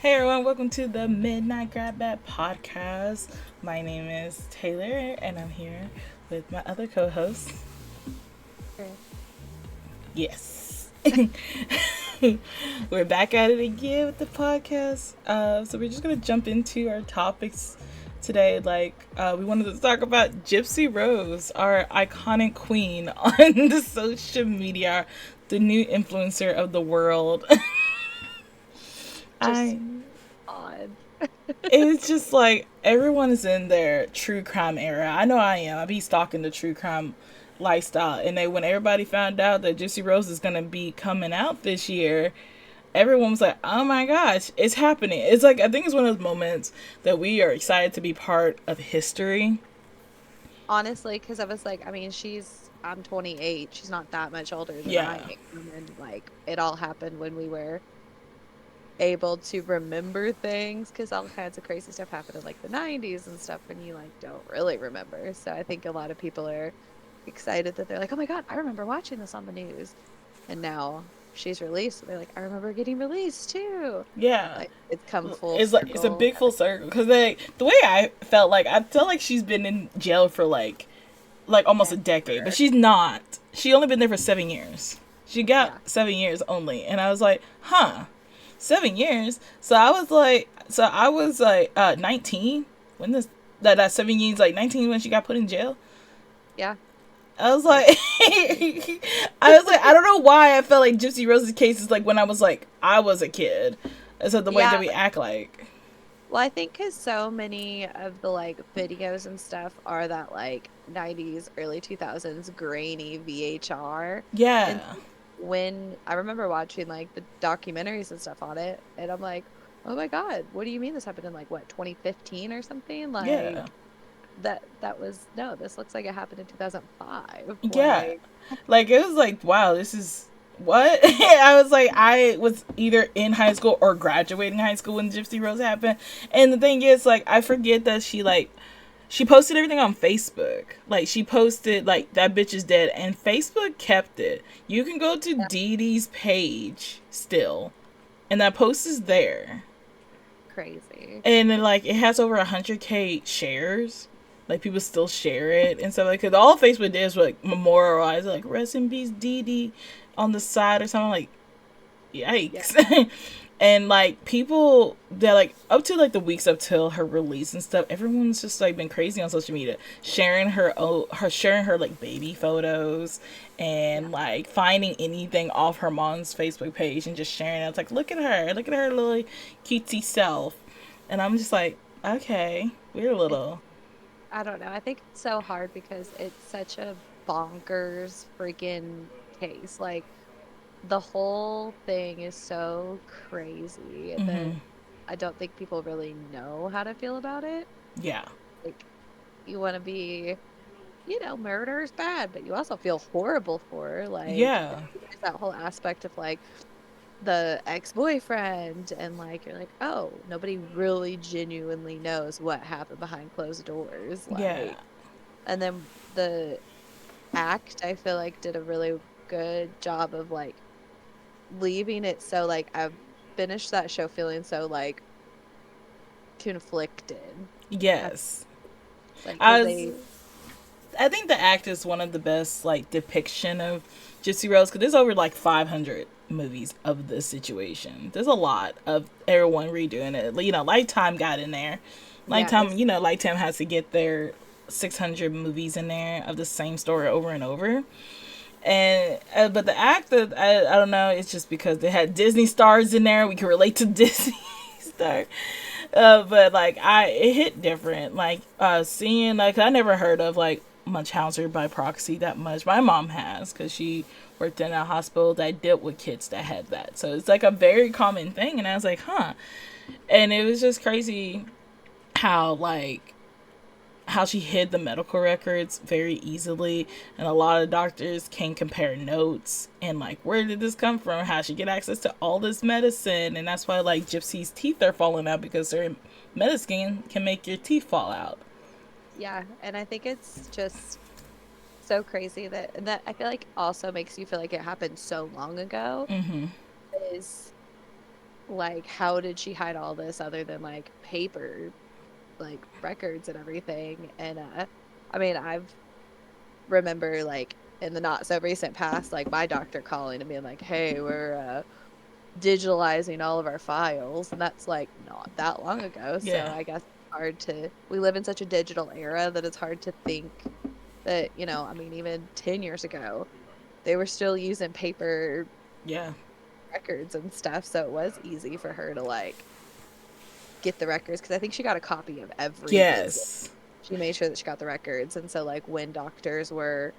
Hey everyone, welcome to the Midnightgrabbag Podcast. My name is Taylor and I'm here with my other co-host. Okay. Yes. We're back at it again with the podcast. So we're just going to jump into our topics today. We wanted to talk about Gypsy Rose, our iconic queen on the social media, the new influencer of the world. Just odd. It's just like everyone is in their true crime era. I know I am. I be stalking the true crime lifestyle. And when everybody found out that Gypsy Rose is gonna be coming out this year, everyone was like, "Oh my gosh, it's happening!" It's like I think it's one of those moments that we are excited to be part of history. Honestly, because I was like, I'm 28. She's not that much older than I Yeah, am. And like, it all happened when we were able to remember things because all kinds of crazy stuff happened in like the 90s and stuff and you like don't really remember. So I think a lot of people are excited that they're like, oh my God, I remember watching this on the news. And now she's released. So they're like, I remember getting released too. yeah. Like, it's come full It's a circle. big full circle because the way I felt like she's been in jail for like almost a decade, but she's not. She only been there for 7 years. She got Yeah. 7 years only, and I was like, huh, 7 years. So I was like 19 when that 7 years, like 19 when she got put in jail. Yeah. I was like, I don't know why I felt like Gypsy Rose's case is like when I was a kid. So the way that Yeah. we act like. Well, I think because so many of the like videos and stuff are that like 90s, early 2000s grainy VHR. And Yeah. when I remember watching like the documentaries and stuff on it, and I'm like, oh my God, what do you mean this happened in like what, 2015 or something? Yeah. Like that was no, this looks like it happened in 2005. Yeah. Like, Like, it was like, wow, this is what? I was either in high school or graduating high school when Gypsy Rose happened. And the thing is, like, I forget that she posted everything on Facebook. Like, she posted, like, that bitch is dead. And Facebook kept it. You can go to Dee Dee's page still. And that post is there. crazy. And then, like, it has over 100K shares. Like, people still share it and stuff like that. Because all Facebook did was, like, memorialize, like, rest in peace, Dee Dee on the side or something. Like, Yeah. yikes. And, like, people that, like, up to, like, the weeks up till her release and stuff, everyone's just, like, been crazy on social media. Sharing her, like, baby photos and, Yeah. like, finding anything off her mom's Facebook page and just sharing it. It's like, look at her little cutesy self. And I'm just like, okay, we're a It's, little. I don't know. I think it's so hard because it's such a bonkers freaking case. Like, the whole thing is so crazy that Mm-hmm. I don't think people really know how to feel about it. Yeah. Like, you want to be, murder is bad, but you also feel horrible for her. Like, Yeah. there's that whole aspect of like the ex-boyfriend, and like, you're like, oh, nobody really genuinely knows what happened behind closed doors. Yeah. Like, and then the act, I feel like, did a really good job of like leaving it so like I've finished that show feeling so like conflicted. I- Yes. Like, because I was they, I think the act is one of the best like depiction of Gypsy Rose because there's over like 500 movies of this situation. There's a lot of everyone redoing it. You know, Lifetime got in there. yeah, Lifetime has to get their 600 movies in there of the same story over and over. And but the act that I don't know, it's just because they had Disney stars in there. We can relate to Disney stars. But like it hit different. Like seeing like I never heard of like Munchausen by proxy that much. My mom has because she worked in a hospital that dealt with kids that had that. So it's like a very common thing. And I was like, huh. And it was just crazy how how she hid the medical records very easily, and a lot of doctors can compare notes and like where did this come from, how she get access to all this medicine. And that's why like Gypsy's teeth are falling out because her medicine can make your teeth fall out. yeah, and I think it's just so crazy that I feel like also makes you feel like it happened so long ago Mm-hmm. is like, how did she hide all this other than like paper, like records and everything? And I mean, I've remember like in the not so recent past, like my doctor calling and being like, "Hey, we're digitalizing all of our files," and that's like not that long ago. So Yeah. I guess it's hard to. We live in such a digital era that it's hard to think that, you know, I mean, even 10 years ago, they were still using paper Yeah. records and stuff, so it was easy for her to like get the records because I think she got a copy of every visit. Yes. She made sure that she got the records, and so like when doctors were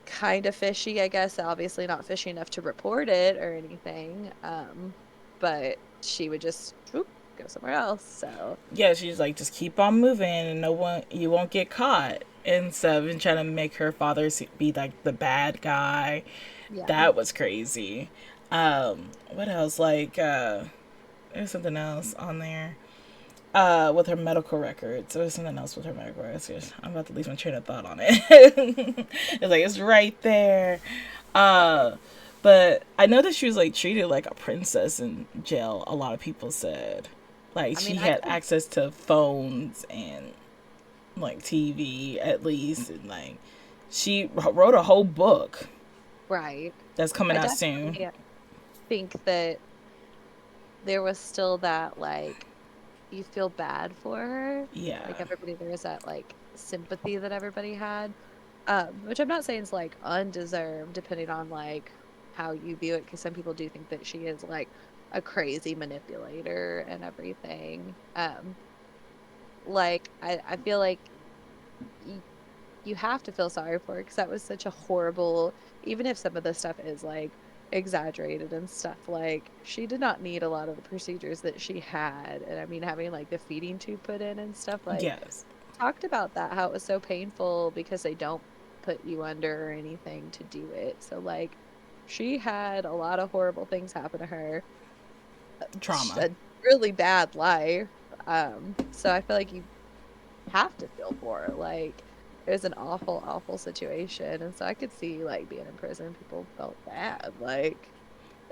kind of fishy, I guess, obviously not fishy enough to report it or anything, but she would just whoop, go somewhere else. So Yeah, she's like, just keep on moving and no one, you won't get caught. And so, and trying to make her father be like the bad guy. yeah, That was crazy. What else? Like, there's something else on there. With her medical records. There was something else with her medical records. I'm about to lose my train of thought on it. It's like, it's right there. Uh, but I know that she was like treated like a princess in jail, a lot of people said. Like, I she mean, I had could, access to phones and like TV at least. And like, she wrote a whole book right. that's coming I out soon. definitely think that there was still that like you feel bad for her. Yeah. Like everybody, there was that like sympathy that everybody had. Which I'm not saying is like undeserved, depending on like how you view it, because some people do think that she is like a crazy manipulator and everything. Like I feel like you, you have to feel sorry for her because that was such a horrible, even if some of the stuff is like exaggerated and stuff, like she did not need a lot of the procedures that she had. And I mean, having like the feeding tube put in and stuff, like Yes. talked about that, how it was so painful because they don't put you under or anything to do it. So like she had a lot of horrible things happen to her, Trauma. a really bad life. So I feel like you have to feel for her. Like it was an awful, awful situation. And so I could see like being in prison, people felt bad. Like,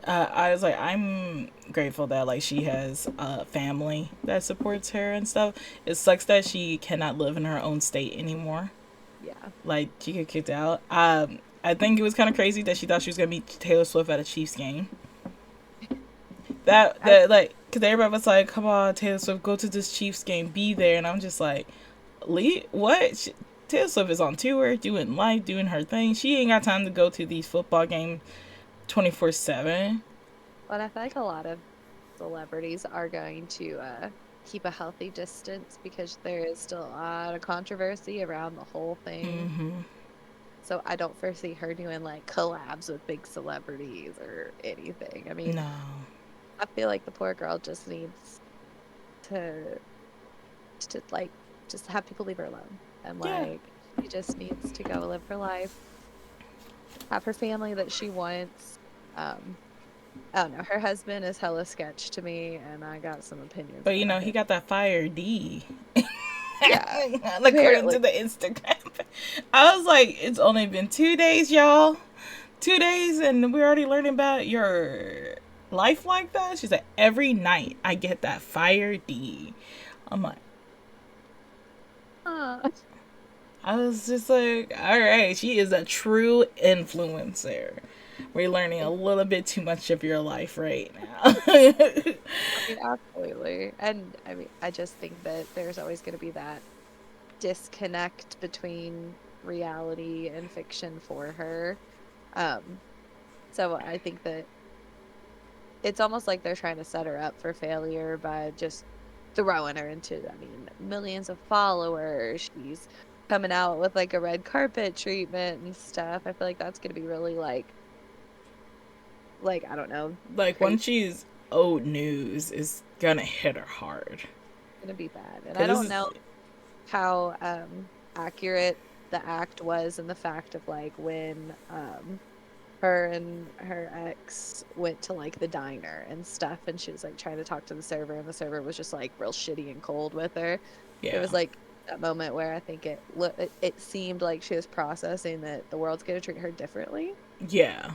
I was like, I'm grateful that like she has a family that supports her and stuff. It sucks that she cannot live in her own state anymore. yeah. Like she get kicked out. I think it was kind of crazy that she thought she was gonna meet Taylor Swift at a Chiefs game. That I that like, cause everybody was like, "Come on, Taylor Swift, go to this Chiefs game, be there," and I'm just like, "Lee, what?" Taylor Swift is on tour, doing life, doing her thing. She ain't got time to go to these football games 24/7. but I feel like a lot of celebrities are going to keep a healthy distance because there is still a lot of controversy around the whole thing. Mm-hmm. So I don't foresee her doing like collabs with big celebrities or anything. I mean, No. I feel like the poor girl just needs to like just have people leave her alone. And Yeah. like she just needs to go live her life, have her family that she wants. Um, I don't know. Her husband is hella sketch to me, and I got some opinions But you about know, him. he got that fire D. Yeah, According apparently. to the Instagram. I was like, it's only been 2 days, y'all. 2 days, and we're already learning about your life like that. She's like, every night I get that fire D. I'm like, Uh, I was just like, all right, she is a true influencer. We're learning a little bit too much of your life right now. I mean, absolutely. And I mean, I just think that there's always going to be that disconnect between reality and fiction for her. Um, so I think that it's almost like they're trying to set her up for failure by just throwing her into, I mean, millions of followers. She's coming out with like a red carpet treatment and stuff. I feel like that's going to be really like I don't know, Like, crazy. once she's old news, it's gonna hit her hard. Going to be bad. And I Because this don't is, know how accurate the act was and the fact of like when her and her ex went to like the diner and stuff, and she was like trying to talk to the server, and the server was just like real shitty and cold with her. It yeah. was like that moment where I think it seemed like she was processing that the world's going to treat her differently Yeah.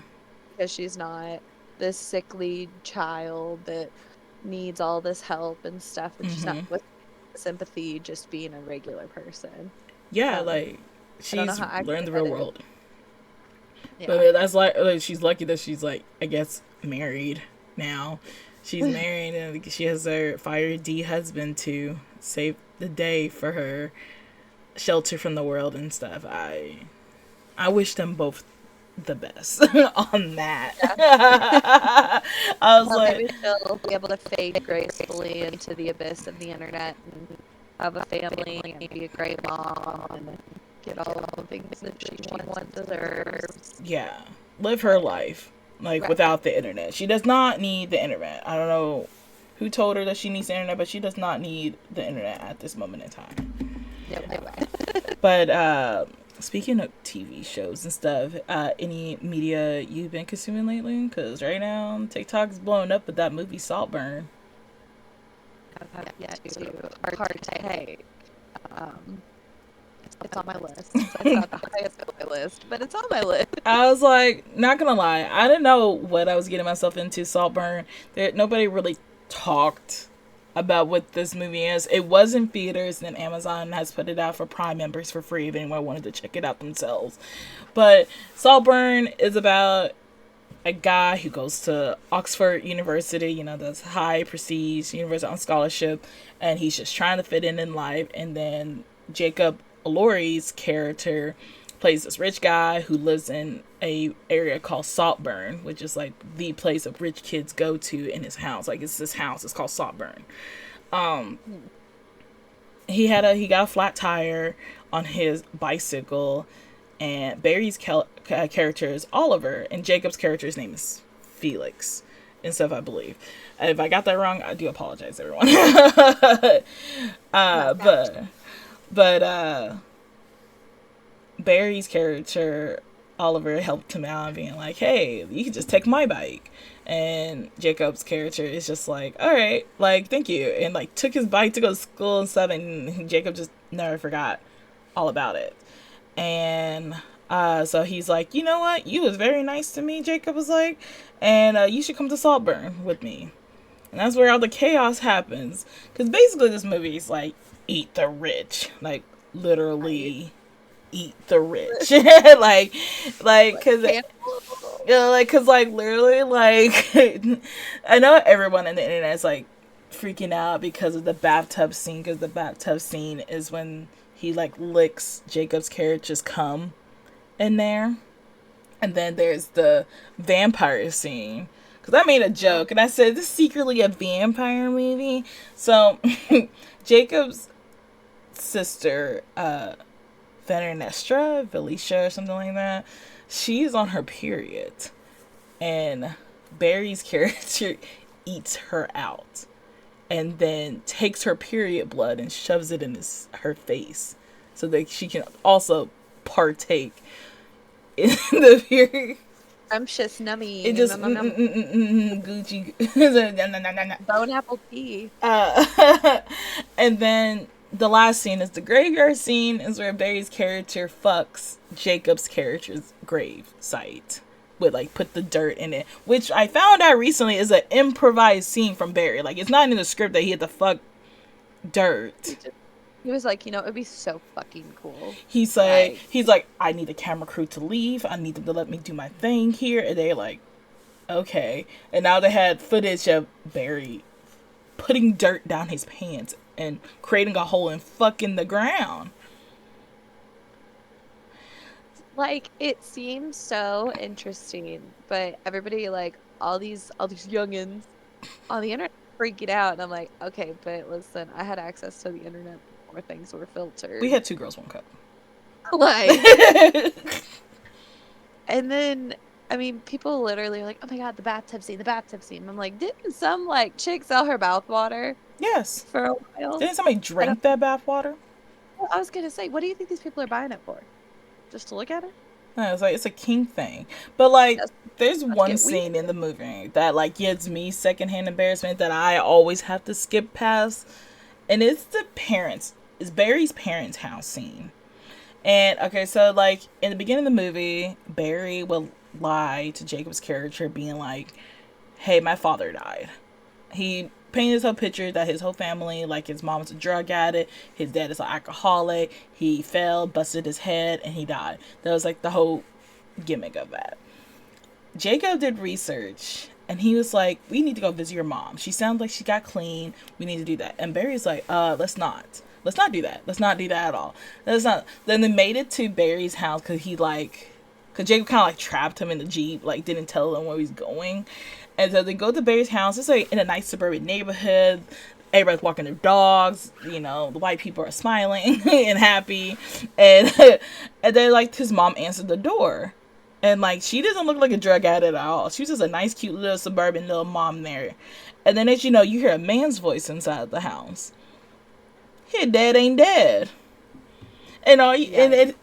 because she's not this sickly child that needs all this help and stuff, and she's not with sympathy, just being a regular person. Yeah, I don't know she's how learned the accurate real that is. world. Yeah. But that's she's lucky that she's I guess married now. She's married and she has her fire D husband to save the day for her, shelter from the world and stuff. I wish them both the best on that. Yeah. I was maybe she'll be able to fade gracefully into the abyss of the internet and have a family and be a great mom and get all the things that she deserves. Yeah, live her life without the internet. She does not need the internet. I don't know who told her that she needs the internet, but she does not need the internet at this moment in time. But speaking of TV shows and stuff, any media you've been consuming lately? Because right now TikTok's blowing up with that movie Saltburn. I have yet to hard to take. It's on my list. It's not the highest on my list, but it's on my list. I was like, not gonna lie, I didn't know what I was getting myself into. Saltburn. Nobody really talked about what this movie is. It was in theaters, and Amazon has put it out for Prime members for free if anyone wanted to check it out themselves. But Saltburn is about a guy who goes to Oxford University, that's high prestige university on scholarship, and he's just trying to fit in life. And then Jacob Elordi's character plays this rich guy who lives in a area called Saltburn, which is the place of rich kids go to in his house. It's this house. It's called Saltburn. He got a flat tire on his bicycle, and Barry's character is Oliver, and Jacob's character's name is Felix and stuff, I believe. If I got that wrong, I do apologize, everyone. But Barry's character, Oliver, helped him out, being like, hey, you can just take my bike. And Jacob's character is just like, all right, thank you. And took his bike to go to school and stuff, and Jacob just never forgot all about it. And so he's like, you know what? You was very nice to me, Jacob was like, and you should come to Saltburn with me. And that's where all the chaos happens. Because basically this movie is eat the rich. Literally eat the rich. Cause literally, I know everyone on the internet is freaking out because of the bathtub scene. Because the bathtub scene is when he licks Jacob's character's cum in there. And then there's the vampire scene. Because I made a joke and I said, this is secretly a vampire movie. So Jacob's sister, Felicia or something like that, she's on her period. And Barry's character eats her out. And then takes her period blood and shoves it in her face. So that she can also partake in the period. Scrumptious nummy. It just Gucci. Bone apple tea. And then the last scene is the graveyard scene, is where Barry's character fucks Jacob's character's grave site with put the dirt in it, which I found out recently is an improvised scene from Barry. It's not in the script that he had to fuck dirt. He was like, it'd be so fucking cool. He's like, I need a camera crew to leave. I need them to let me do my thing here. And they're like, okay. And now they had footage of Barry putting dirt down his pants and creating a hole and fucking the ground. It seems so interesting, but everybody, all these youngins on the internet freaking out, and I'm like, okay, but listen, I had access to the internet before things were filtered. We had 2 girls, 1 cup. And then, I mean, people literally are like, oh my god, the bathtub scene. I'm like, didn't some, chick sell her bathwater? Yes. For a while? Didn't somebody drink that bathwater? Well, I was gonna say, what do you think these people are buying it for? Just to look at it? No, it's a king thing. But there's one scene in the movie that gives me secondhand embarrassment that I always have to skip past, and it's Barry's parents' house scene. And okay, so in the beginning of the movie, Barry will lie to Jacob's character, being like, hey, my father died. He painted his whole picture that his whole family, like his mom's a drug addict, his dad is an alcoholic, he fell, busted his head, and he died. That was like the whole gimmick of that. Jacob did research, and he was like, we need to go visit your mom. She sounds like she got clean. We need to do that. And Barry's like, let's not. Let's not do that. Let's not do that at all. Let's not. Then they made it to Barry's house because Jacob kind of like trapped him in the Jeep, like didn't tell them where he's going. And so they go to Barry's house. It's like in a nice suburban neighborhood. Everybody's walking their dogs. You know, the white people are smiling and happy. And and then like his mom answered the door. And, like, she doesn't look like a drug addict at all. She's just a nice, cute little suburban little mom there. And then, as you know, you hear a man's voice inside the house. Your dad ain't dead. And another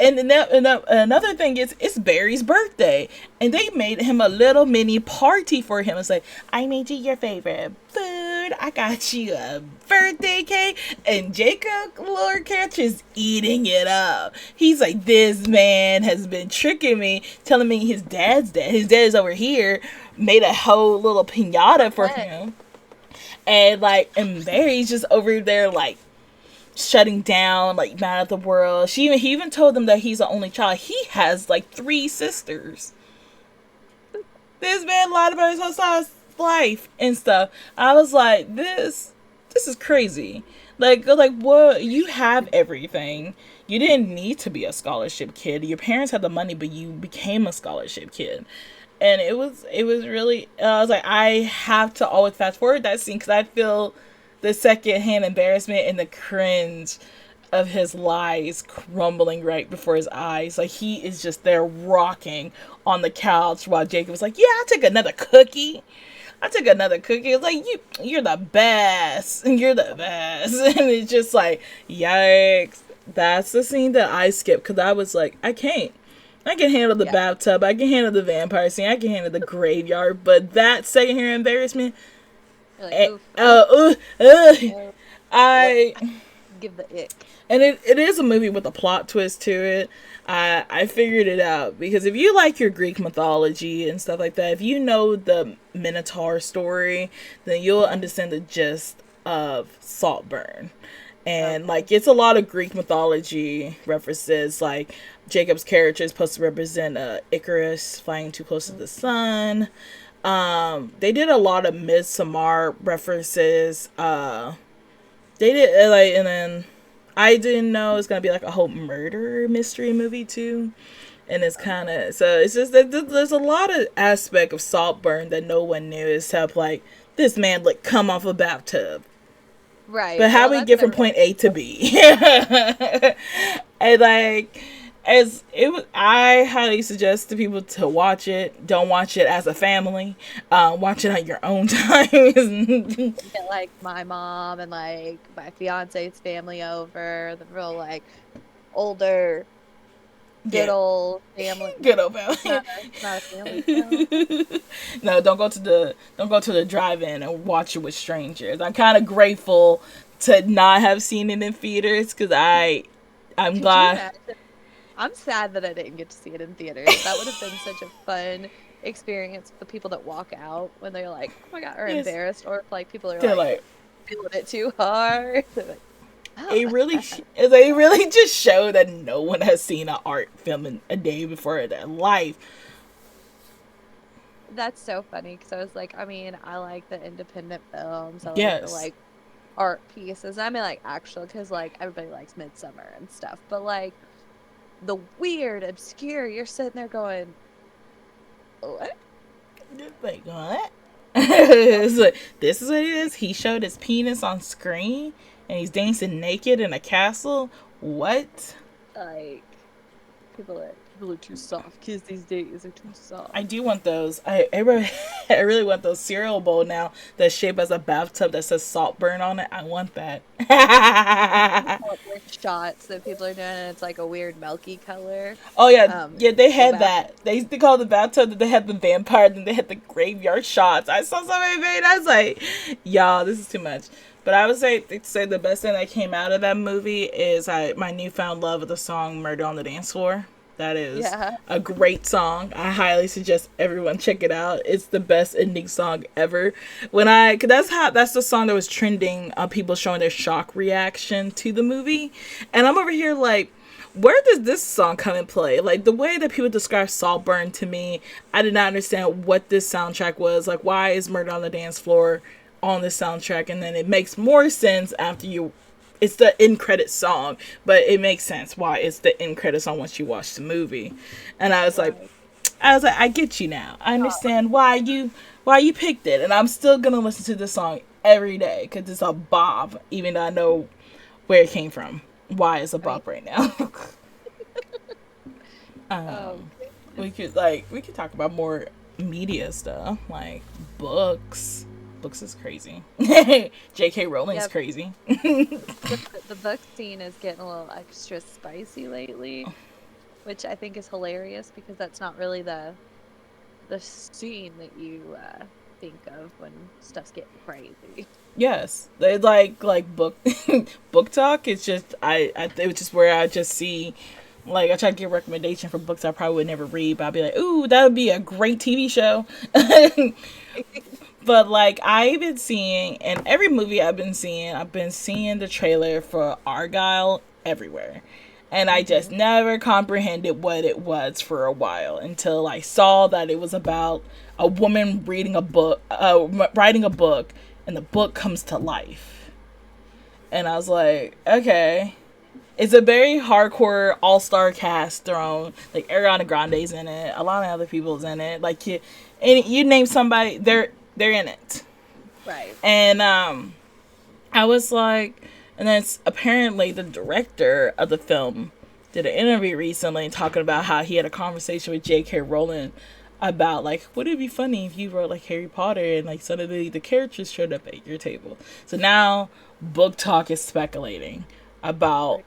thing is, it's Barry's birthday. And they made him a little mini party for him. It's like, I made you your favorite food. I got you a birthday cake. And Jacob, Lord Catch, is eating it up. He's like, this man has been tricking me, telling me his dad's dead. His dad's over here. Made a whole little piñata for him. And, like, and Barry's just over there, like, shutting down, like, mad at the world. He even told them that he's the only child. He has like 3 sisters. This man lied about his whole life and stuff. I was like, this is crazy. Like what? You have everything. You didn't need to be a scholarship kid. Your parents had the money, but you became a scholarship kid. And it was really. I was like, I have to always fast forward that scene because I feel the secondhand embarrassment and the cringe of his lies crumbling right before his eyes. Like, he is just there rocking on the couch while Jacob was like, yeah, I'll take another cookie. It's like, you're the best. You're the best. And it's just like, yikes. That's the scene that I skipped because I was like, I can handle the bathtub. I can handle the vampire scene. I can handle the graveyard. But that secondhand embarrassment... Like, I give the ick. And it is a movie with a plot twist to it. I figured it out because if you like your Greek mythology and stuff like that, if you know the Minotaur story, then you'll understand the gist of Saltburn. And like, it's a lot of Greek mythology references. Like, Jacob's character is supposed to represent Icarus flying too close to the sun. They did a lot of Midsommar references. They did like, and then I didn't know it's gonna be like a whole murder mystery movie too, and it's kind of so it's just that there's a lot of aspect of Saltburn that no one knew except like this man like come off a bathtub, right? But how we get from point A to B, and like. I highly suggest to people to watch it. Don't watch it as a family. Watch it on your own time. Get like my mom and like my fiance's family over. The real like older, good old family. Good old family. Not a family. No, don't go to the drive-in and watch it with strangers. I'm kind of grateful to not have seen it in theaters because I'm glad. I'm sad that I didn't get to see it in theaters. That would have been such a fun experience for the people that walk out when they're like, oh my God, or embarrassed, or if like people are like feeling it too hard. Like, oh, they really just show that no one has seen an art film in a day before in their life. That's so funny because I was like, I mean, I like the independent films. I like the like art pieces. I mean, like actual, because like everybody likes Midsummer and stuff, but like. The weird, obscure, you're sitting there going, what? Like, what? Like, this is what it is? He showed his penis on screen and he's dancing naked in a castle? What? Like, people are too soft. Kids these days are too soft. I do want those. I really want those cereal bowl now that's shaped as a bathtub that says Saltburn on it. I want that. Shots that people are doing, and it's like a weird milky color. Oh yeah, they had that. They used to call the bathtub that they had the vampire, then they had the graveyard shots. I saw somebody made. I was like, y'all, this is too much. But I would say the best thing that came out of that movie is my newfound love of the song "Murder on the Dance Floor." That is Yeah. a great song. I highly suggest everyone check it out. It's the best ending song ever. Cause that's the song that was trending. People showing their shock reaction to the movie, and I'm over here like, where does this song come and play? Like, the way that people describe Saltburn to me, I did not understand what this soundtrack was. Like, why is Murder on the Dance Floor on the soundtrack? And then it makes more sense after it's the end credit song, but it makes sense why it's the end credit song once you watch the movie. And I was like, I get you now. I understand why you picked it, and I'm still gonna listen to this song every day because it's a bop, even though I know where it came from. Why it's a bop right now. We could talk about more media stuff, like books. Books is crazy. J.K. Rowling's crazy. The book scene is getting a little extra spicy lately, which I think is hilarious because that's not really the scene that you think of when stuff's getting crazy. Yes, they like book book talk. It's just it was just where I just see, like, I try to get a recommendation for books I probably would never read, but I'd be like, ooh, that would be a great TV show. But like, I've been seeing, in every movie I've been seeing the trailer for Argyle everywhere. And I just never comprehended what it was for a while until I saw that it was about a woman writing a book, and the book comes to life. And I was like, okay. It's a very hardcore all-star cast thrown. Like, Ariana Grande's in it. A lot of other people's in it. Like, you name somebody, they're in it. Right. And I was like, and then apparently the director of the film did an interview recently talking about how he had a conversation with J.K. Rowling about, like, would it be funny if you wrote like Harry Potter and like suddenly the characters showed up at your table. So now Book Talk is speculating about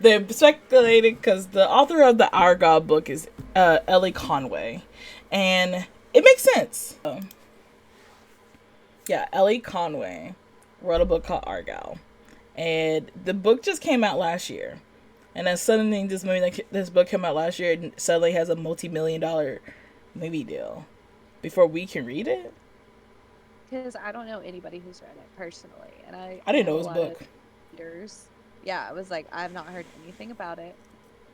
they're speculating because the author of the Argyle book is Ellie Conway, and it makes sense. Ellie Conway wrote a book called Argyle, and the book just came out last year. And then suddenly this book came out last year and suddenly has a multi-million-dollar movie deal before we can read it. Because I don't know anybody who's read it personally, and I didn't know it was a book. Readers. Yeah, I was like, I've not heard anything about it.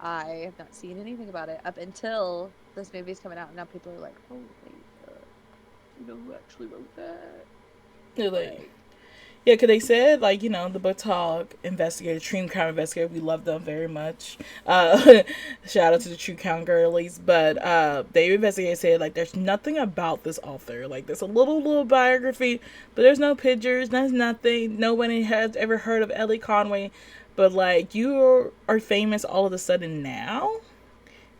I have not seen anything about it up until this movie's coming out, and now people are like, oh wait, you know who actually wrote that? They're like, yeah, because they said, like, you know, the Book Talk investigator, True Crime investigator, we love them very much. Shout out to the True Crime girlies. But they investigated, said, like, there's nothing about this author. Like, there's a little biography, but there's no pictures, there's nothing. Nobody has ever heard of Ellie Conway. But, like, you are famous all of a sudden now.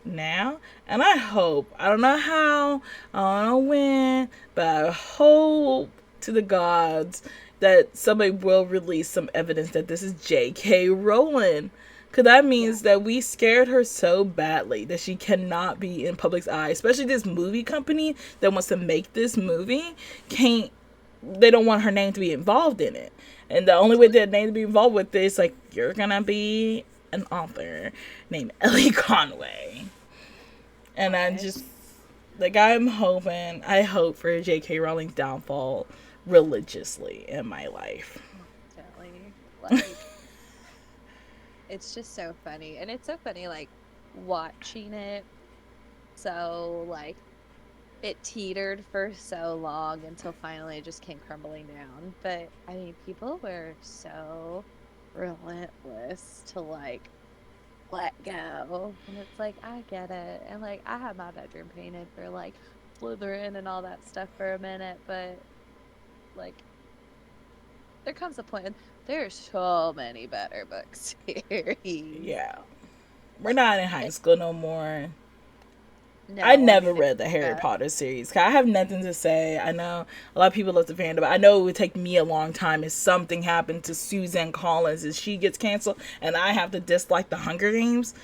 And I hope, I don't know how, I don't know when, but I hope to the gods that somebody will release some evidence that this is J.K. Rowling. Because that means that we scared her so badly that she cannot be in public's eye. Especially this movie company that wants to make this movie. They don't want her name to be involved in it. And the only way that name to be involved with this, like, you're going to be an author named Ellie Conway. And I just, like, I hope for J.K. Rowling's downfall religiously in my life. Definitely. Like, it's just so funny. And it's so funny, like, watching it. So, like, it teetered for so long until finally it just came crumbling down. But, I mean, people were so relentless to, like, let go. And it's like, I get it. And, like, I had my bedroom painted for, like, Slytherin and all that stuff for a minute, but, like, there comes a point, there's so many better book series. Yeah. We're not in high school no more. No, I never read the Harry Potter series. 'Cause I have nothing to say. I know a lot of people love the fandom, but I know it would take me a long time if something happened to Suzanne Collins and she gets canceled and I have to dislike the Hunger Games.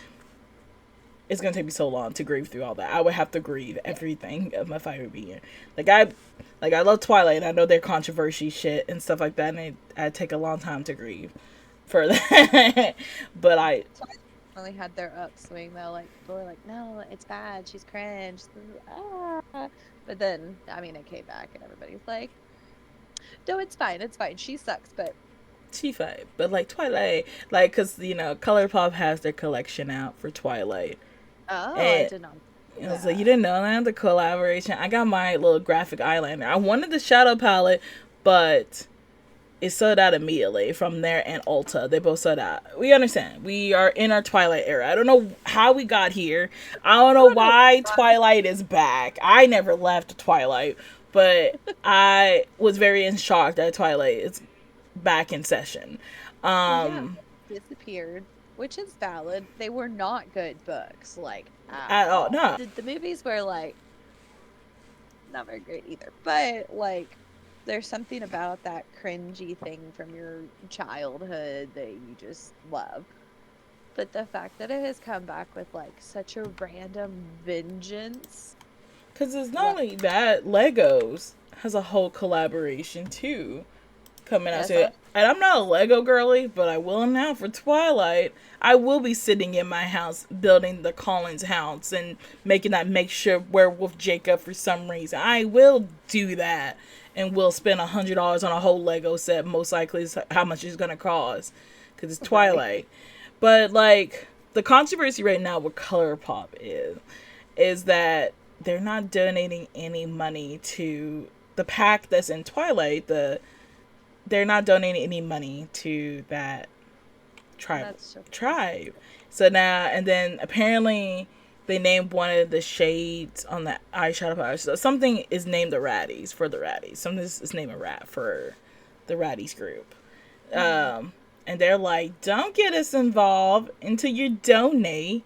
It's gonna take me so long to grieve through all that. I would have to grieve everything of my fire being. I love Twilight. I know they're controversy shit and stuff like that, and I'd take a long time to grieve for that. But definitely had their upswing though. Like people were like, "No, it's bad. She's cringe." Ah. But then, I mean, it came back, and everybody's like, "No, it's fine. It's fine. She sucks." But T5, but like Twilight, like, cause ColourPop has their collection out for Twilight, oh, I and did not do it was like, you that. didn't know that, the collaboration. I got my little graphic eyeliner. I wanted the shadow palette, but it sold out immediately from there and Ulta. They both sold out. We understand. We are in our Twilight era. I don't know how we got here. I don't I know don't know. why Twilight is back. I never left Twilight, but I was very in shock that Twilight is back in session. Well, yeah, Um, disappeared, which is valid. They were not good books, like at at all. all. No. The movies were like not very great either, but like there's something about that cringy thing from your childhood that you just love. But the fact that it has come back with like such a random vengeance, Because it's not like only that, Legos has a whole collaboration too coming out yes, soon. And I'm not a Lego girly, but I will now for Twilight. I will be sitting in my house building the Collins house and making that makeshift werewolf Jacob for some reason. I will do that and will spend $100 on a whole Lego set. Most likely is how much it's gonna cost because it's right. Twilight. But like the controversy right now with ColourPop is that they're not donating any money to the pack that's in Twilight. They're not donating any money to that That's so tribe. So now, and then apparently they named one of the shades on the eyeshadow palette. So something is named the Ratties for the Ratties. Something is named a rat for the Ratties group. mm, And they're like, don't get us involved until you donate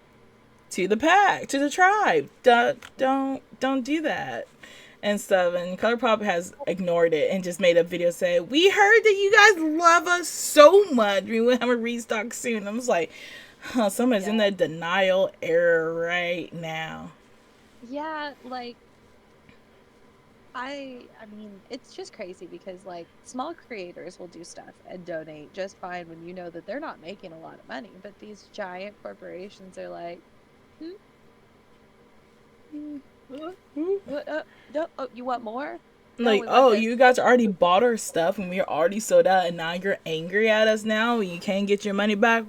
to the pack, to the tribe. Don't do that and stuff. And ColourPop has ignored it and just made a video saying, "We heard that you guys love us so much. We will have a restock soon." I was like, huh, someone's in yeah. that denial era right now. Yeah, like I mean, it's just crazy because like small creators will do stuff and donate just fine when you know that they're not making a lot of money, but these giant corporations are like, hmm, hmm, what, no, oh, you want more? No, Like, we want oh, this. you guys already bought our stuff and we're already sold out, and now you're angry at us now and you can't get your money back.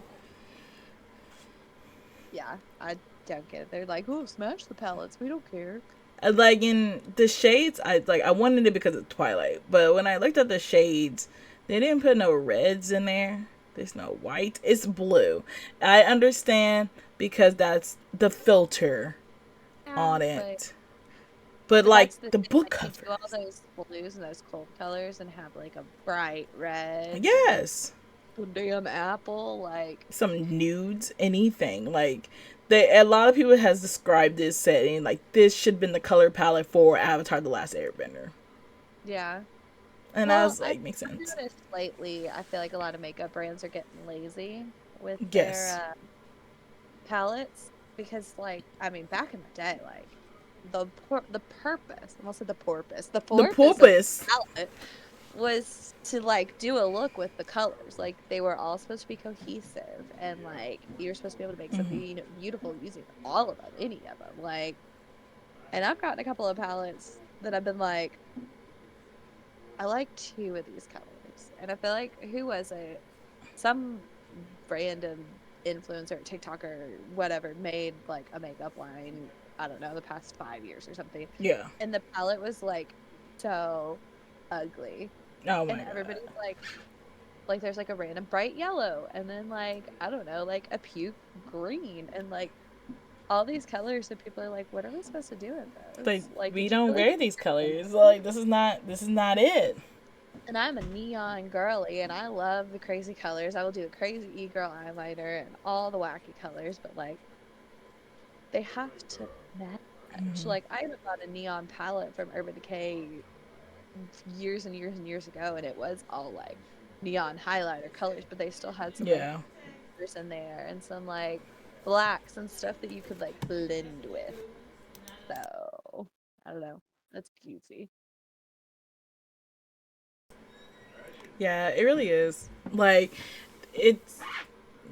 Yeah, I don't get it. They're like, oh, smash the pallets. We don't care. Like in the shades, I wanted it because of Twilight, but when I looked at the shades, they didn't put no reds in there. There's no white. It's blue. I understand because that's the filter Yeah, on but it. But but like that's the the thing. book Like you do all covers. those blues and those cold colors and have like a bright red and like Yes. a damn apple. Like, Some nudes, anything. Like a lot of people has described this setting like this should have been the color palette for Avatar The Last Airbender. yeah. And I Well, was I've like, makes sense. noticed lately, I feel like a lot of makeup brands are getting lazy with their Yes. palettes because, like, I mean, back in the day, like the purpose, I almost said the porpoise, the The purpose of porpoise. the palette was to like do a look with the colors. Like they were all supposed to be cohesive, and like you're supposed to be able to make something beautiful using all of them, any of them. Like, and I've gotten a couple of palettes that I've been like, I like two of these colors. And I feel like who was it? Some random influencer, TikToker, whatever, made like a makeup line, I don't know, the past 5 years or something. Yeah. And the palette was like so ugly. Oh And my god. everybody's like there's like a random bright yellow and then like, I don't know, like a puke green and like all these colors that people are like, what are we supposed to do with Like this? Like, we did you don't really wear think these we were colors. gonna use Like this is not it. And I'm a neon girly and I love the crazy colors. I will do the crazy e-girl eyeliner and all the wacky colors, but like they have to match. Like I even bought a neon palette from Urban Decay years and years and years ago and it was all like neon highlighter colors, but they still had some like Yeah. colors in there and some like blacks and stuff that you could like blend with. So I don't know. That's cutesy. Yeah, it really is. Like it's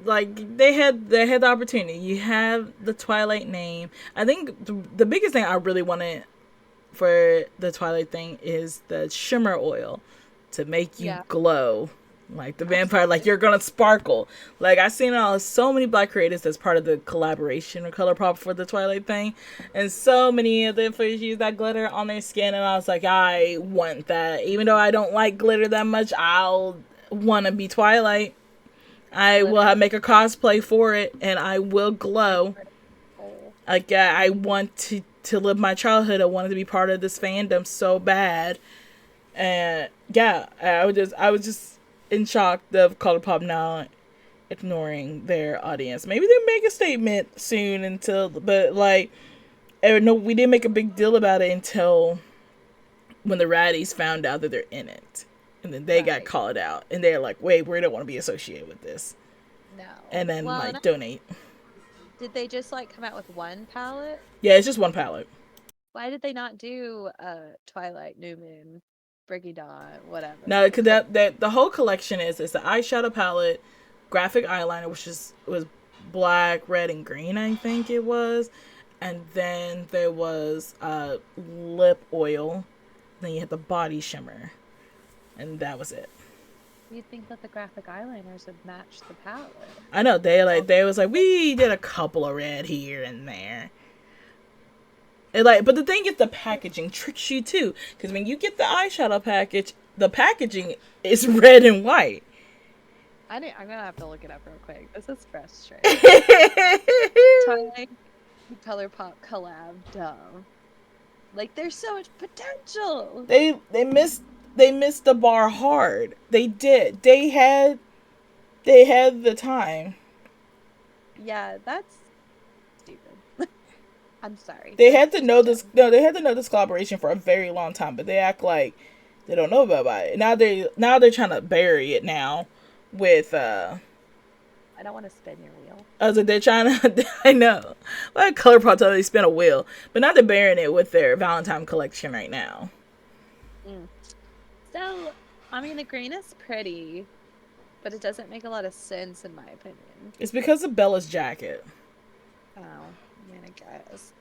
like they had the opportunity. You have the Twilight name. I think the biggest thing I really wanted for the Twilight thing is the shimmer oil to make you glow like the vampire. Like you're gonna sparkle. Like I seen so many black creators as part of the collaboration with ColourPop for the Twilight thing, and so many of them use that glitter on their skin, and I was like, I want that. Even though I don't like glitter that much, I'll want to be Twilight. I will make a cosplay for it, and I will glow. Like I want to live my childhood. I wanted to be part of this fandom so bad, and yeah, I was just in shock of ColourPop now ignoring their audience. Maybe they'll make a statement soon but like, no, we didn't make a big deal about it until when the Raddies found out that they're in it. And then they got called out. And they're like, wait, we don't want to be associated with this. No. And then, donate. Did they just, come out with one palette? Yeah, it's just one palette. Why did they not do Twilight, New Moon, Briggy Dawn, whatever? No, because that the whole collection is the eyeshadow palette, graphic eyeliner, which was black, red, and green, I think it was. And then there was lip oil. Then you had the body shimmer. And that was it. You'd think that the graphic eyeliners would match the palette. I know they was like, we did a couple of red here and there. And but the thing is, the packaging tricks you too, because when you get the eyeshadow package, the packaging is red and white. I'm gonna have to look it up real quick. This is frustrating. Twilight ColourPop collab, dumb. There's so much potential. They missed the bar hard. They did. They had the time. Yeah, that's stupid. I'm sorry. They had to know this. No, they had to know this collaboration for a very long time, but they act like they don't know about it. Now they're trying to bury it now with. I don't want to spin your wheel. I was like, they're trying to. I know. Like ColourPop told they spin a wheel, but now they're burying it with their Valentine collection right now. So, I mean, the green is pretty, but it doesn't make a lot of sense in my opinion. It's because of Bella's jacket. Oh, I mean, I guess.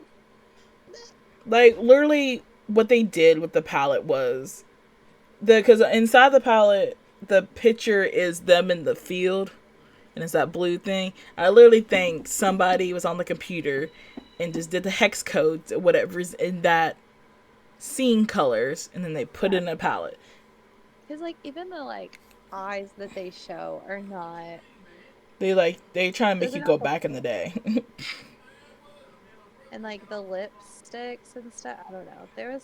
Literally, what they did with the palette was because inside the palette, the picture is them in the field, and it's that blue thing. I literally think somebody was on the computer and just did the hex codes or whatever's in that scene colors, and then they put it in a palette. Because, even the, eyes that they show are not... They try to make you go back in the day. And, the lipsticks and stuff, I don't know. There was...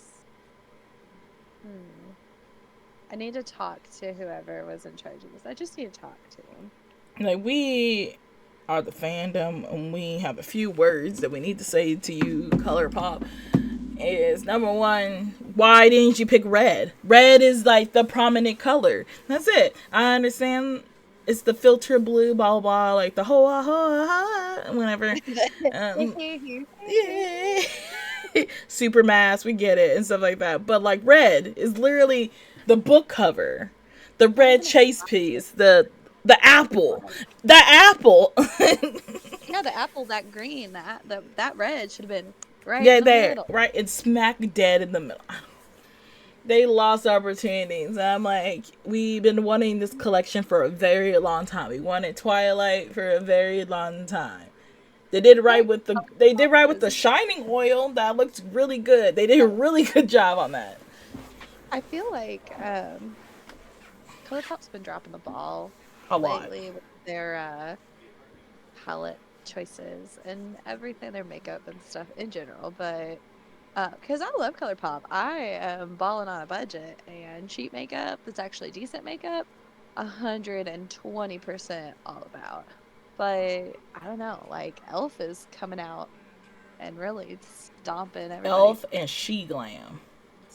I need to talk to whoever was in charge of this. I just need to talk to them. We are the fandom, and we have a few words that we need to say to you, ColourPop. Is number one, why didn't you pick red? Red is the prominent color. That's it. I understand it's the filter blue, blah blah, the hoa hoa, whatever. Yeah. Super mask, we get it and stuff like that. But red is literally the book cover, the red chase piece, the apple, the apple. Yeah, the apple, that green, that red should have been. Right there, right? It's smack dead in the middle. They lost opportunities. I'm like, we've been wanting this collection for a very long time. We wanted Twilight for a very long time. They did right with the shining oil. That looked really good. They did a really good job on that. I feel like ColourPop's been dropping the ball a lately lot with their palette choices and everything, their makeup and stuff in general, but because I love ColourPop, I am balling on a budget, and cheap makeup that's actually decent makeup, 120% all about. But I don't know, Elf is coming out and really stomping everybody. Elf and She Glam.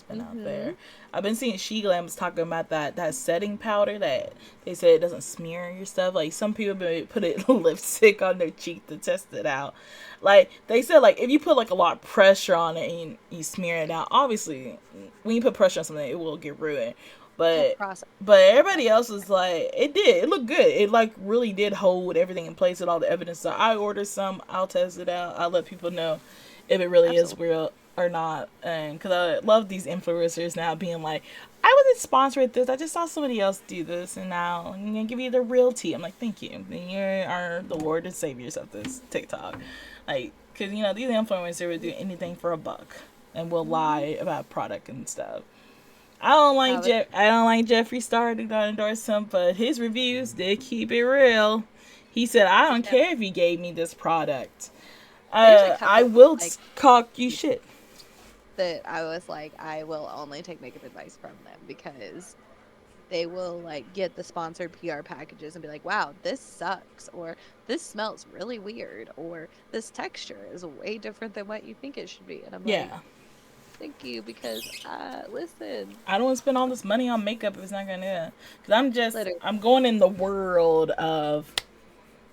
that's been out there. I've been seeing She Glams talking about that setting powder that they say it doesn't smear your stuff. Like, some people put it lipstick on their cheek to test it out. Like, they said, like, if you put, like, a lot of pressure on it and you smear it out, obviously, when you put pressure on something, it will get ruined. But everybody else was like, it looked good. It, like, really did hold everything in place with all the evidence. So I ordered some. I'll test it out. I'll let people know if it really is real or not. And because I love these influencers now being like, I wasn't sponsored with this. I just saw somebody else do this, and now I'm gonna give you the real tea. I'm like, thank you. You are the Lord and Saviors of this TikTok. Like, because these influencers would do anything for a buck and will lie about product and stuff. I don't like Jeffree Star to endorse him, but his reviews did keep it real. He said, I don't care if you gave me this product. I will cock you shit. That I was like, I will only take makeup advice from them, because they will, like, get the sponsored PR packages and be like, wow, this sucks, or this smells really weird, or this texture is way different than what you think it should be. And I'm like, thank you, because listen, I don't want to spend all this money on makeup if it's not gonna, because I'm going in the world of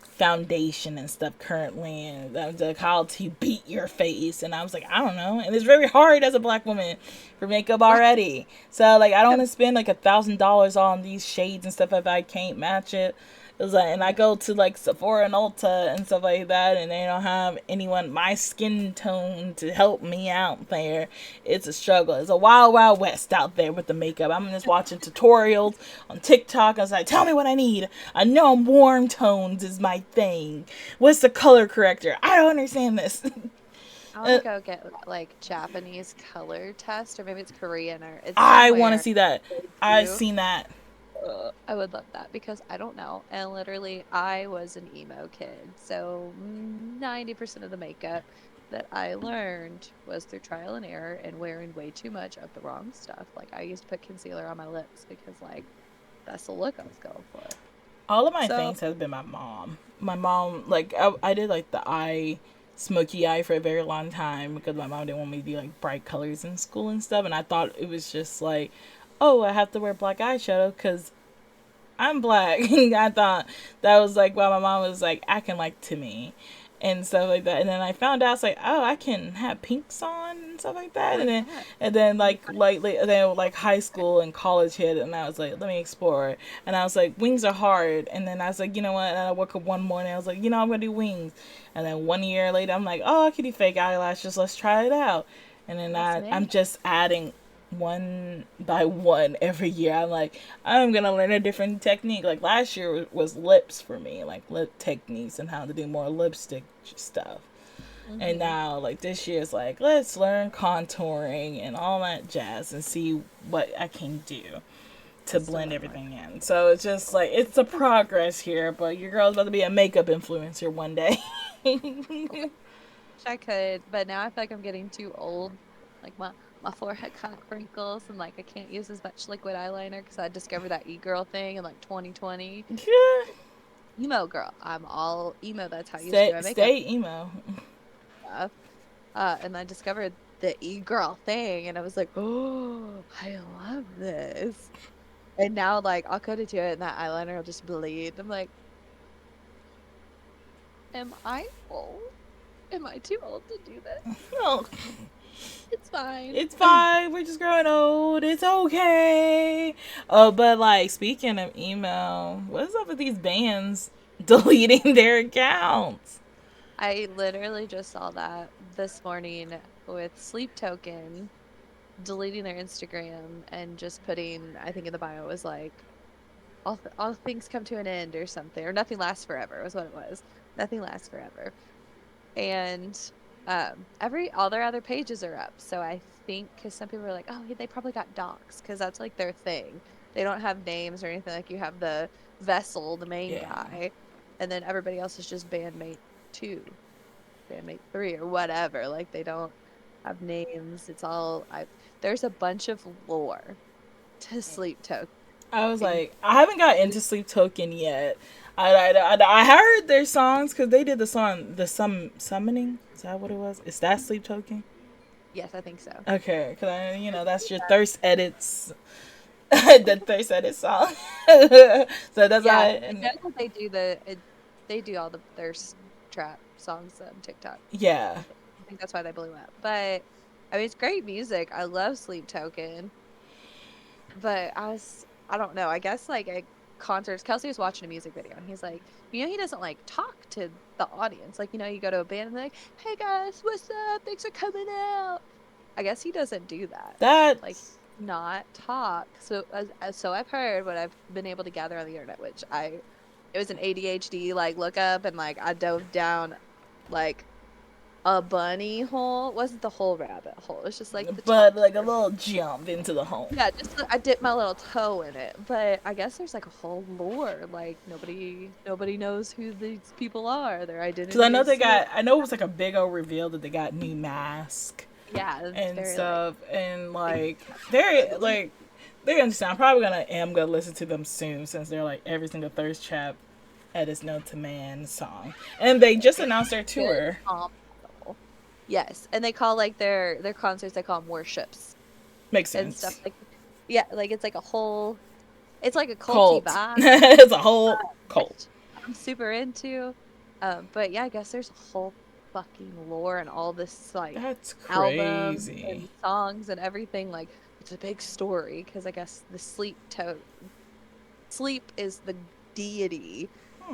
foundation and stuff currently, and like how to beat your face, and I was like, I don't know, and it's very hard as a black woman for makeup already, so like I don't want to spend like $1,000 on these shades and stuff if I can't match it. It was like, and I go to like Sephora and Ulta and stuff like that, and they don't have anyone my skin tone to help me out there. It's a struggle. It's a wild, wild west out there with the makeup. I'm just watching tutorials on TikTok. I was like, tell me what I need. I know warm tones is my thing. What's the color corrector? I don't understand this. I want to go get like Japanese color test, or maybe it's Korean, or it's. I want to see that. I've seen that. I would love that, because I don't know. And literally, I was an emo kid. So 90% of the makeup that I learned was through trial and error and wearing way too much of the wrong stuff. Like, I used to put concealer on my lips because, like, that's the look I was going for. All of my things has been my mom. My mom, like, I did, like, the smoky eye for a very long time because my mom didn't want me to do, like, bright colors in school and stuff. And I thought it was just, like, oh, I have to wear black eyeshadow because I'm black. I thought that was like why my mom was like acting like to me and stuff like that. And then I found out, it's like, oh, I can have pinks on and stuff like that. And then like high school and college hit, and I was like, let me explore. And I was like, wings are hard. And then I was like, you know what? And I woke up one morning, I was like, you know, I'm gonna do wings. And then 1 year later, I'm like, oh, I can do fake eyelashes. Let's try it out. And then I'm just adding one by one every year. I'm like, I'm gonna learn a different technique. Like last year was lips for me, like lip techniques and how to do more lipstick stuff. And now like this year is like, let's learn contouring and all that jazz and see what I can do to blend everything in. So it's just like, it's a progress here, but your girl's about to be a makeup influencer one day. I could, but now I feel like I'm getting too old. Like my forehead kind of crinkles, and like I can't use as much liquid eyeliner because I discovered that e-girl thing in like 2020. Yeah. Emo girl. I'm all emo. That's how you do my makeup. Stay emo. And I discovered the e-girl thing, and I was like, oh, I love this. And now, like, I'll go to do it, and that eyeliner will just bleed. I'm like, am I old? Am I too old to do this? No. It's fine. It's fine. We're just growing old. It's okay. Oh, but like, speaking of emo, what's up with these bands deleting their accounts? I literally just saw that this morning with Sleep Token deleting their Instagram and just putting, I think in the bio, it was like, all things come to an end or something, or nothing lasts forever was what it was. Nothing lasts forever. And all their other pages are up. So I think, because some people are like, oh, they probably got doxxed, because that's like their thing. They don't have names or anything. Like, you have the Vessel, the main guy, and then everybody else is just bandmate 2, bandmate 3, or whatever. Like, they don't have names. It's all there's a bunch of lore to Sleep Token. I was like, I haven't got into Sleep Token yet. I heard their songs because they did the song, the Summoning. Is that what it was? Is that Sleep Token? Yes, I think so. Okay, because that's your thirst edits. The thirst edit song. So that's Yeah, why. I know that they do all the thirst trap songs on TikTok. Yeah. I think that's why they blew up. But I mean, it's great music. I love Sleep Token. But I don't know. I guess like at concerts, Kelsey was watching a music video and he's like, he doesn't like talk to the audience. Like, you go to a band and they're like, hey guys, what's up? Thanks for coming out. I guess he doesn't do that. Like, That's not talk. So, so I've heard what I've been able to gather on the internet, it was an ADHD like look up and like I dove down like a bunny hole. It wasn't the whole rabbit hole. It's just like the top. but like a little jump into the home. Yeah, just I dipped my little toe in it. But I guess there's like a whole lore. Like nobody knows who these people are. Their Because identity I know is I know it was like a big old reveal that they got new masks yeah, it's and very stuff, and like they're understand. I'm probably gonna listen to them soon since they're like every single thirst trap edits known to man song, and they just announced their tour. Yes, and they call like their concerts, they call them worships Makes and sense. stuff like yeah, like it's like a whole it's like a Cult. culty vibe. It's a whole cult. I'm super into. But yeah, I guess there's a whole fucking lore and all this like That's albums crazy. and songs and everything. Like it's a big story because I guess the sleep is the deity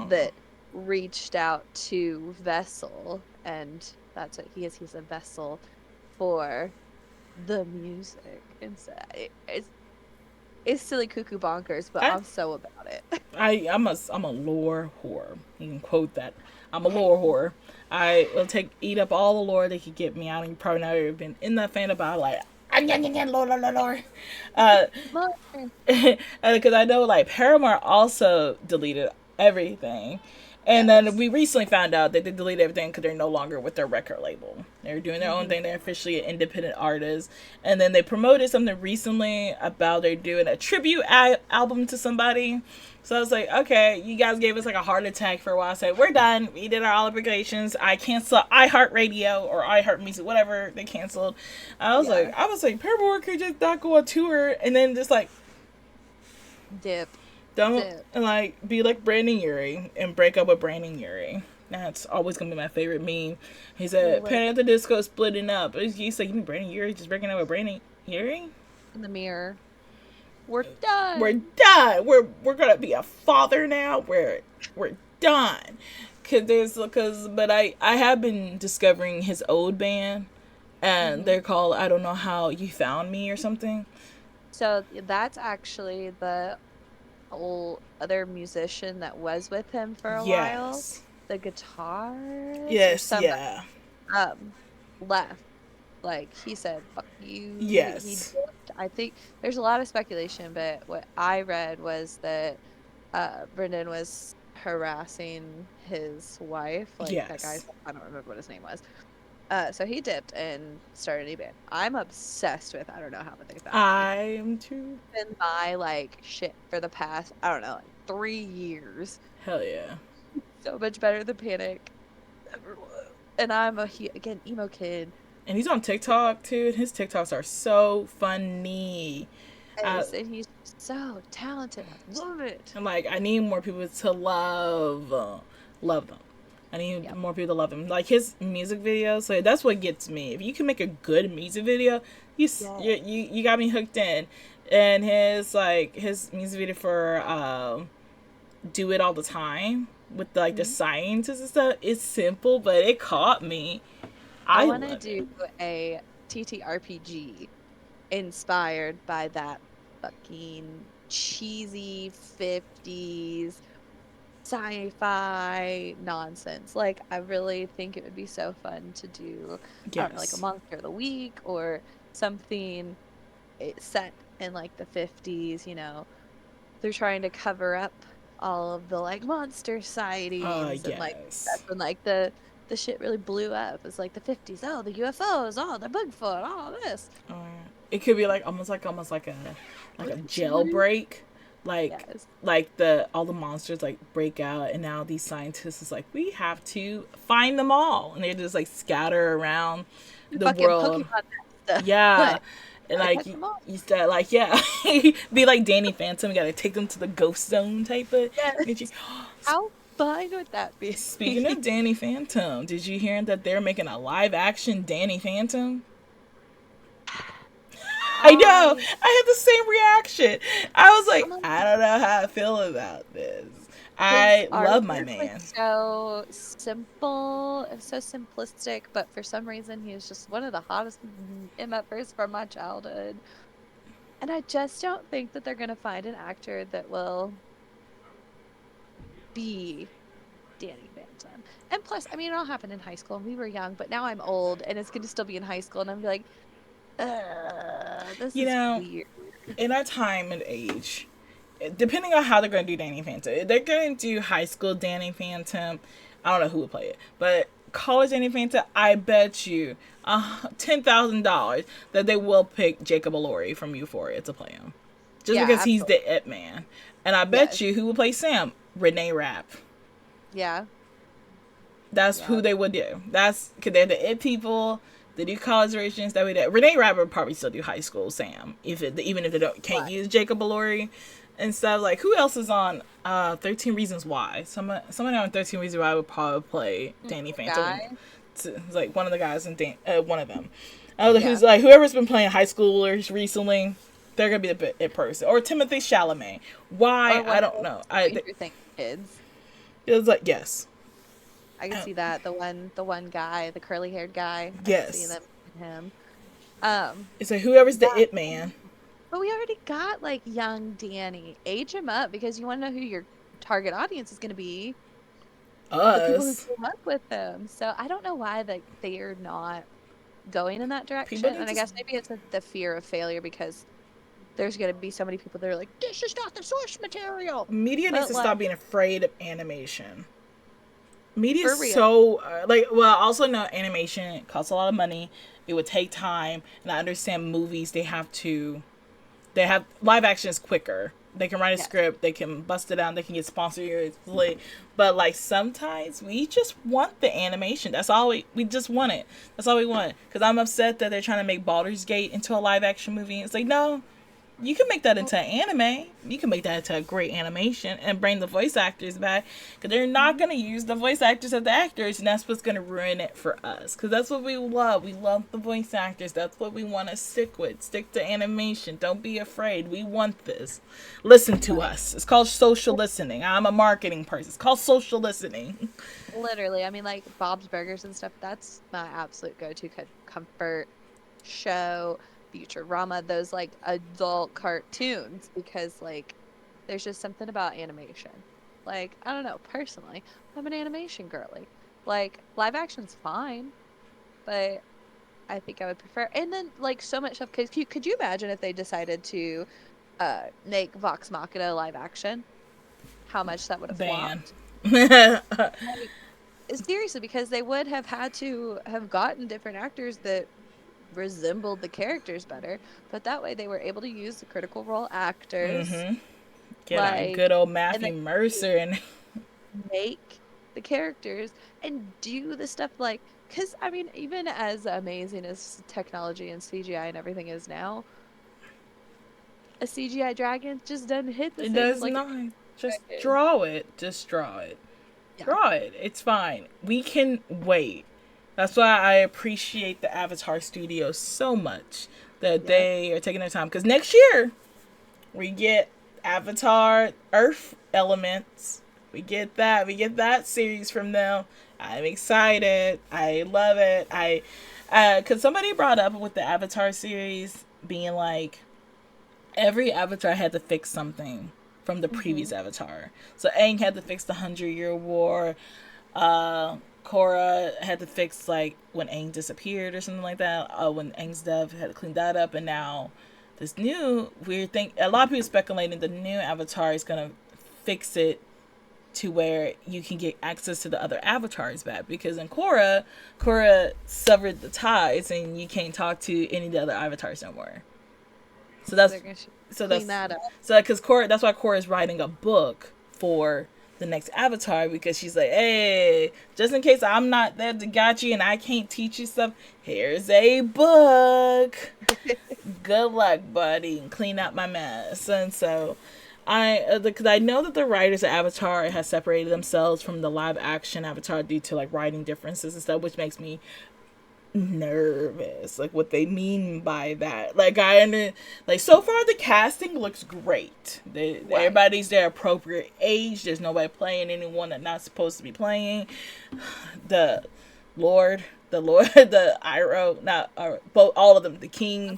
that reached out to Vessel, and that's what he is. He's a vessel for the music, and so it's silly cuckoo bonkers, but I'm so about it. I'm a lore whore. You can quote that. I'm a lore whore. I will eat up all the lore they could get me out, and you probably never been in that fan about like lore. Because I know like Paramore also deleted everything. And then we recently found out that they deleted everything because they're no longer with their record label. They're doing their own thing. They're officially an independent artist. And then they promoted something recently about they're doing a tribute album to somebody. So I was like, okay, you guys gave us like a heart attack for a while. I said, we're done. We did our obligations. I canceled iHeartRadio or iHeartMusic, whatever they canceled. I was like, Paramore could just not go on tour and then just like dip. And like be like Brandon Urie and break up with Brandon Urie. That's always gonna be my favorite meme. He said Panic at the Disco splitting up. He's like, you mean Brandon Urie just breaking up with Brandon Urie? In the mirror. We're done. We're done. We're gonna be a father now. We're done. But I have been discovering his old band, and they're called I Don't Know How You Found Me or something. So that's actually the other musician that was with him for a while, the guitar left. Like he said fuck you. I think there's a lot of speculation, but what I read was that Brendan was harassing his wife, like that guy, I don't remember what his name was. So he dipped and started a new band. I'm obsessed with I Don't Know How They Found Me. I'm too. It's been my like shit for the past, I don't know, like 3 years. Hell yeah. So much better than Panic. And I'm again emo kid. And he's on TikTok too, and his TikToks are so funny. And he's so talented. I love it. And like I need more people to love them. I need more people to love him. Like his music videos, so that's what gets me. If you can make a good music video, you got me hooked in. And his music video for Do It All the Time with like the scientists and stuff, it's simple, but it caught me. I want to do a TTRPG inspired by that fucking cheesy 50s sci-fi nonsense. Like I really think it would be so fun to do I don't know, like a Monster of the Week or something set in like the 50s, they're trying to cover up all of the like monster sightings and like that's when like the shit really blew up. It's like the 50s. Oh, the UFOs. Oh, the Bigfoot. All this. It could be like almost like a jailbreak. Like all the monsters like break out, and now these scientists is like, we have to find them all, and they just like scatter around the world. Yeah. But And gotta like catch them all. you said, like, yeah, be like Danny Phantom. You gotta take them to the ghost zone type of. Yes. How fun would that be? Speaking of Danny Phantom, did you hear that they're making a live action Danny Phantom? I know. I I had the same reaction. I was like, I'm I don't know how I feel about this. His I love my artwork was man. so simple and so simplistic, but for some reason he was just one of the hottest MFers from my childhood. And I just don't think that they're gonna find an actor that will be Danny Phantom. And plus, I mean, it all happened in high school and we were young, but now I'm old and it's gonna still be in high school and I'm like, this You is know, weird. in our time and age, depending on how they're going to do Danny Phantom, if they're going to do high school Danny Phantom, I don't know who would play it, but college Danny Phantom, I bet you $10,000 that they will pick Jacob Elordi from Euphoria to play him, just Yeah, because he's absolutely. the it man. And I bet Yes. you who would play Sam, Renee Rapp. Yeah. That's Yeah. who they would do. That's because they're the it people. They do college versions. That way, that Renee Rapp would probably still do high school Sam, even if they can't Right. use Jacob Elordi and stuff. Like, who else is on 13 Reasons Why? Someone on 13 Reasons Why would probably play Danny Phantom. Guy. It's like one of the guys in one of them. I don't know Yeah. who's like whoever's been playing high schoolers recently. They're gonna be the it person, or Timothy Chalamet. Why? Or one I of don't the know. Stranger Things kids. It was like yes. I can see that. The one guy, the curly haired guy. I Yes. can see them him. It's like whoever's the that- it man. But we already got like young Danny. Age him up because you want to know who your target audience is going to be. The people who Us. grew up with them. So I don't know why they are not going in that direction. People need And I to- guess maybe it's the fear of failure because there's going to be so many people that are like, this is not the source material. Media But, needs to like- stop being afraid of animation. Media For is real. so also no, animation costs a lot of money. It would take time, and I understand movies they have live action is quicker. They can write a Yes. script, they can bust it out, they can get sponsored, but like sometimes we just want the animation. That's all we just want it. That's all we want. Because I'm upset that they're trying to make Baldur's Gate into a live action movie. It's like, no, you can make that into an anime. You can make that into a great animation and bring the voice actors back. Because they're not going to use the voice actors as the actors. And that's what's going to ruin it for us. Because that's what we love. We love the voice actors. That's what we want to stick with. Stick to animation. Don't be afraid. We want this. Listen to us. It's called social listening. I'm a marketing person. It's called social listening. Literally, I mean, like Bob's Burgers and stuff, that's my absolute go-to comfort show. Futurama, those like adult cartoons, because like there's just something about animation. Like, I don't know, personally, I'm an animation girly. Like, live action's fine, but I think I would prefer. And then like so much stuff. Because could you imagine if they decided to make Vox Machina live action? How much that would have Ban. flopped. Like, seriously, because they would have had to have gotten different actors that resembled the characters better, but that way they were able to use the critical role actors, Get a like, good old Matthew then- Mercer and make the characters, and do the stuff like, because I mean, even as amazing as technology and CGI and everything is now, a CGI dragon just doesn't hit the it same does as, like, not. Just dragon. draw it. Just draw it. Yeah. Draw it. It's fine. We can wait. That's why I appreciate the Avatar studio so much that they are taking their time. Because next year, we get Avatar Earth Elements. We get that. We get that series from them. I'm excited. I love it. Because somebody brought up with the Avatar series being like, every Avatar had to fix something from the previous Avatar. So Aang had to fix the 100-Year War. Korra had to fix like when Aang disappeared or something like that. When Aang's death had to clean that up, and now this new weird thing. A lot of people speculating the new Avatar is gonna fix it to where you can get access to the other avatars back, because in Korra severed the ties and you can't talk to any of the other avatars no more. So that's They're gonna so clean that's that up. so because Korra, that's why Korra is writing a book for the next Avatar, because she's like, hey, just in case I'm not there to got you and I can't teach you stuff, here's a book. Good luck, buddy, and clean up my mess. And so because I know that the writers of Avatar has separated themselves from the live action Avatar due to like writing differences and stuff, which makes me nervous, like what they mean by that. Like like so far the casting looks great. Everybody's their appropriate age. There's nobody playing anyone that's not supposed to be playing. The Lord, the Iroh, not both, all of them. The King,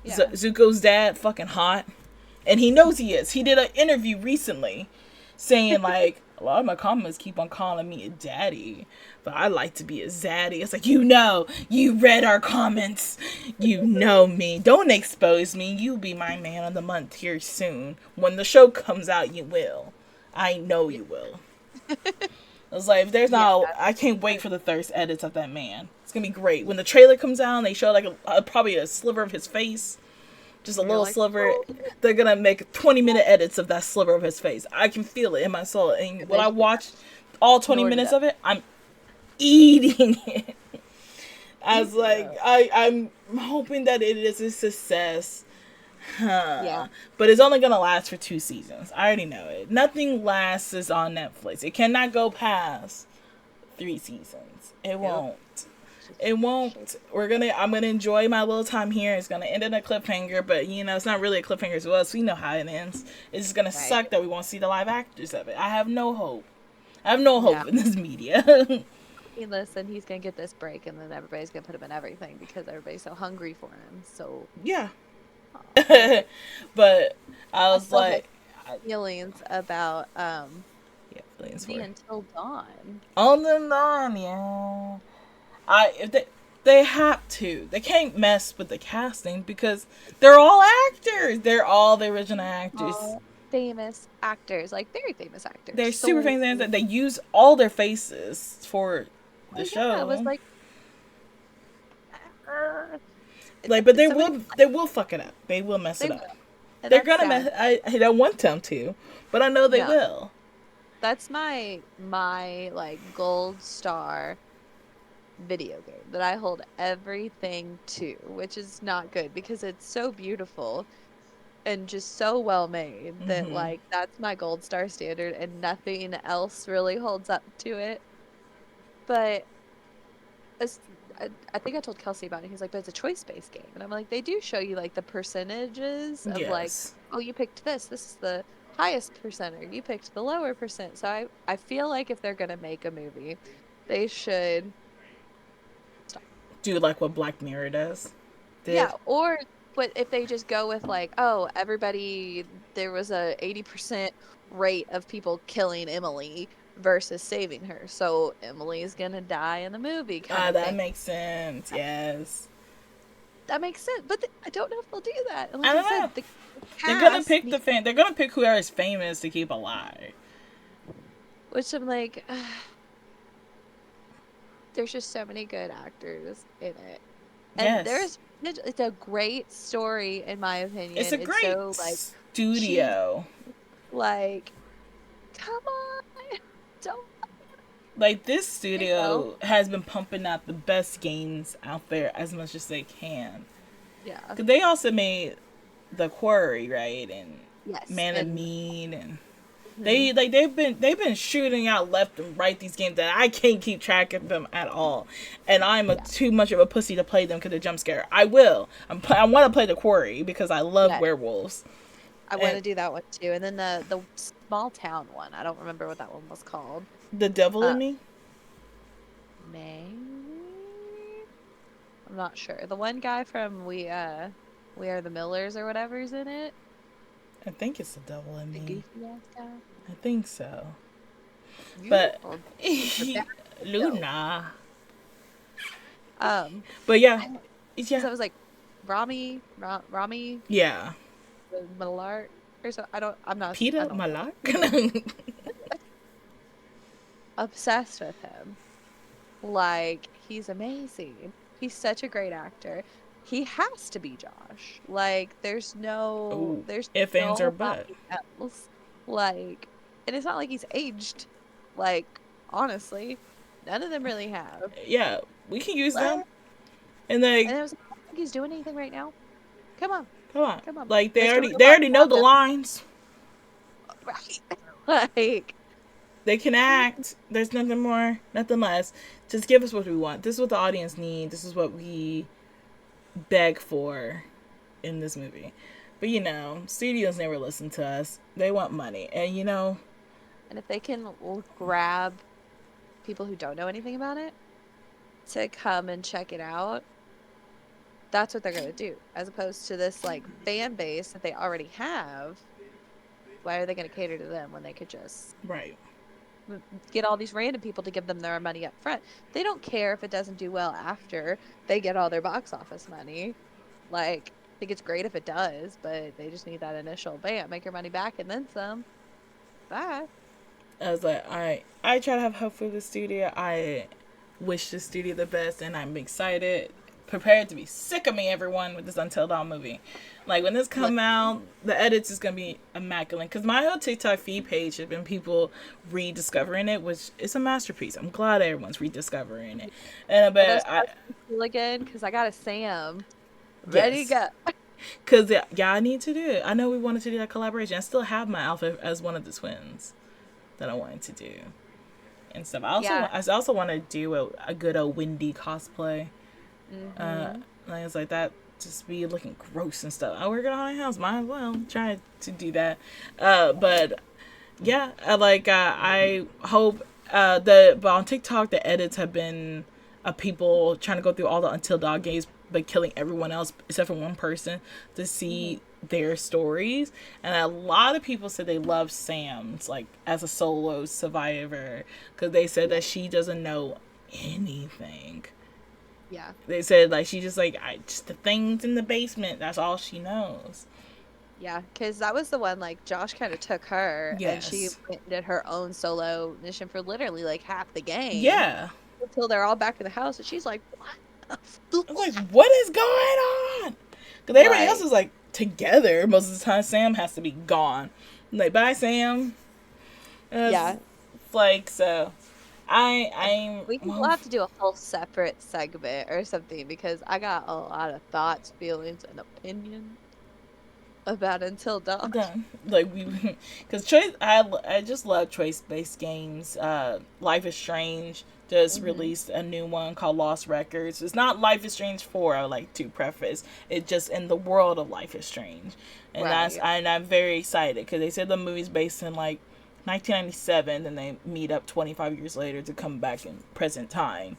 Zuko's dad, fucking hot, and he knows he is. He did an interview recently saying like, a lot of my comments keep on calling me a daddy, but I like to be a zaddy. It's like, you read our comments. You know me. Don't expose me. You'll be my man of the month here soon. When the show comes out, you will. I know you will. I was like, if there's not, I can't wait for the thirst edits of that man. It's going to be great. When the trailer comes out and they show like probably a sliver of his face, just a little sliver. Oh. They're gonna make 20-minute edits of that sliver of his face. I can feel it in my soul. And when I watch all 20 minutes of it, I'm eating it. I was like, I'm hoping that it is a success. Yeah. But it's only gonna last for 2 seasons. I already know it. Nothing lasts on Netflix. It cannot go past 3 seasons. It won't. It won't. I'm gonna enjoy my little time here. It's gonna end in a cliffhanger, but it's not really a cliffhanger as well, so we know how it ends. It's just gonna suck that we won't see the live actors of it. I have no hope. in this media. Listen, he's gonna get this break, and then everybody's gonna put him in everything because everybody's so hungry for him. So yeah. But I was like, feelings about feelings the Until Dawn. Until Dawn, yeah. If they have to. They can't mess with the casting because they're all actors. They're all the original actors. All famous actors, like very famous actors. They're super famous actors. They use all their faces for the show. It was like, but they will fuck it up. They will mess it up. They're gonna mess. I don't want them to, but I know they will. That's my like gold star video game that I hold everything to, which is not good because it's so beautiful and just so well made that like that's my gold star standard and nothing else really holds up to it. But I think I told Kelsey about it. He's like, but it's a choice-based game, and I'm like, they do show you like the percentages of like, oh, you picked this is the highest percent, or you picked the lower percent. So I feel like if they're gonna make a movie, they should do like what Black Mirror does. Yeah, or but if they just go with like, oh, everybody, there was a 80% rate of people killing Emily versus saving her, so Emily is gonna die in the movie. That makes sense. Yes, that makes sense. But I don't know if they'll do that. And like I don't know. They're gonna pick They're gonna pick whoever is famous to keep alive. Which I'm like. There's just so many good actors in it. And it's a great story, in my opinion. It's a great so, like, studio. Like, come on. Don't. Like, this studio has been pumping out the best games out there as much as they can. Yeah. Because they also made The Quarry, right? And Man of Mean and... They've been shooting out left and right these games that I can't keep track of them at all, and I'm too much of a pussy to play them because they're jump scare. I will. I want to play The Quarry because I love werewolves. I want to do that one too, and then the small town one. I don't remember what that one was called. The Devil in Me. Maybe. I'm not sure. The one guy from We Are the Millers or whatever is in it. I think it's The Devil in Me. Goofy ass guy. I think so. But Luna. But yeah. So it was like Rami. Yeah. Malart or so. I'm not. Peter Malart. Obsessed with him. Like, he's amazing. He's such a great actor. He has to be Josh. Like, there's no ifs, ands, or buts. Like, And it's not like he's aged. Like, honestly, none of them really have. Yeah, we can use What? them. And like, And it was, I don't think he's doing anything right now. Come on. come on. Like they Mr. already know the lines. Right. Like, they can act. There's nothing more, nothing less. Just give us what we want. This is what the audience needs. This is what we beg for in this movie. But studios never listen to us. They want money. And and if they can grab people who don't know anything about it to come and check it out, that's what they're going to do. As opposed to this, like, fan base that they already have. Why are they going to cater to them when they could just get all these random people to give them their money up front? They don't care if it doesn't do well after they get all their box office money. Like, I think it's great if it does, but they just need that initial bam, make your money back and then some. Bye. I was like, I try to have hope for the studio. I wish the studio the best, and I'm excited, prepared to be sick of me, everyone, with this Until Dawn movie. Like, when this come out, the edits is going to be immaculate. Because my whole TikTok feed page has been people rediscovering it, which is a masterpiece. I'm glad everyone's rediscovering it. And but again, because I got a Sam ready to go. Because I need to do it. I know we wanted to do that collaboration. I still have my outfit as one of the twins that I wanted to do and stuff. I also want to do a good old Wendy cosplay. Things like that. Just be looking gross and stuff. I work at a haunted house. Might as well try to do that. But yeah, I hope but on TikTok the edits have been people trying to go through all the Until Dawn games but killing everyone else except for one person to see their stories. And a lot of people said they love Sam's like as a solo survivor because they said that she doesn't know anything. Yeah. They said like she just like just the things in the basement, that's all she knows. Yeah, because that was the one, like, Josh kind of took her, and she did her own solo mission for literally, like, half the game. Yeah. Until they're all back in the house, and she's like, what the fuck? I was like, what is going on? Because everybody else is, like, together most of the time. Sam has to be gone. I'm like, bye, Sam. Yeah. Like, so, we'll have to do a whole separate segment or something, because I got a lot of thoughts, feelings, and opinions about Until Dawn. Like because choice, I just love choice-based games. Life is Strange just released a new one called Lost Records. It's not Life is Strange 4, I would like to preface. It's just in the world of Life is Strange, and I'm very excited because they said the movie's based in like 1997, and they meet up 25 years later to come back in present time.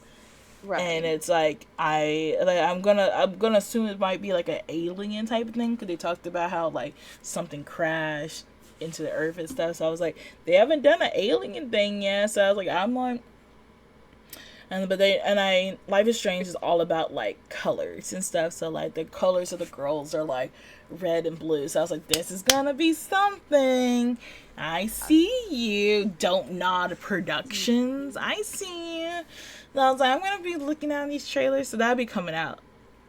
Right. And it's like I'm gonna assume it might be like an alien type of thing because they talked about how like something crashed into the earth and stuff. So I was like, they haven't done an alien thing yet. So I was like, Life is Strange is all about like colors and stuff. So like the colors of the girls are like red and blue. So I was like, this is gonna be something. I see you. Don't Nod Productions. I see you. So I was like, I'm going to be looking at these trailers. So that'll be coming out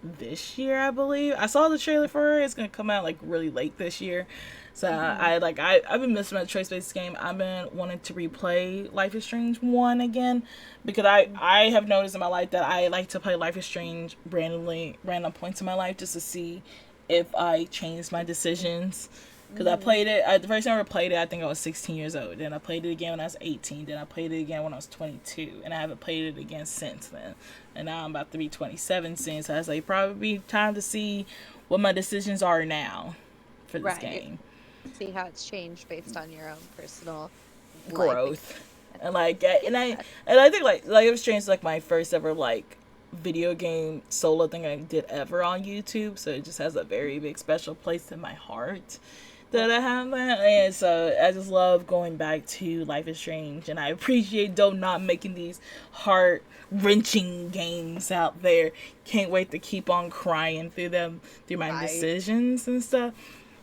this year, I believe. I saw the trailer for it. It's going to come out like really late this year. So I've been missing my choice-based game. I've been wanting to replay Life is Strange 1 again. Because I have noticed in my life that I like to play Life is Strange random points in my life just to see if I changed my decisions. Because I played it, the first time I ever played it, I think I was 16 years old. Then I played it again when I was 18. Then I played it again when I was 22. And I haven't played it again since then. And now I'm about to be 27 soon. So I was like, probably time to see what my decisions are now for this game. See how it's changed based on your own personal growth. And I think like Life is Strange is like my first ever like video game solo thing I did ever on YouTube. So it just has a very big special place in my heart. That I have that, and so I just love going back to Life is Strange, and I appreciate Don't Not making these heart-wrenching games out there. Can't wait to keep on crying through my decisions and stuff.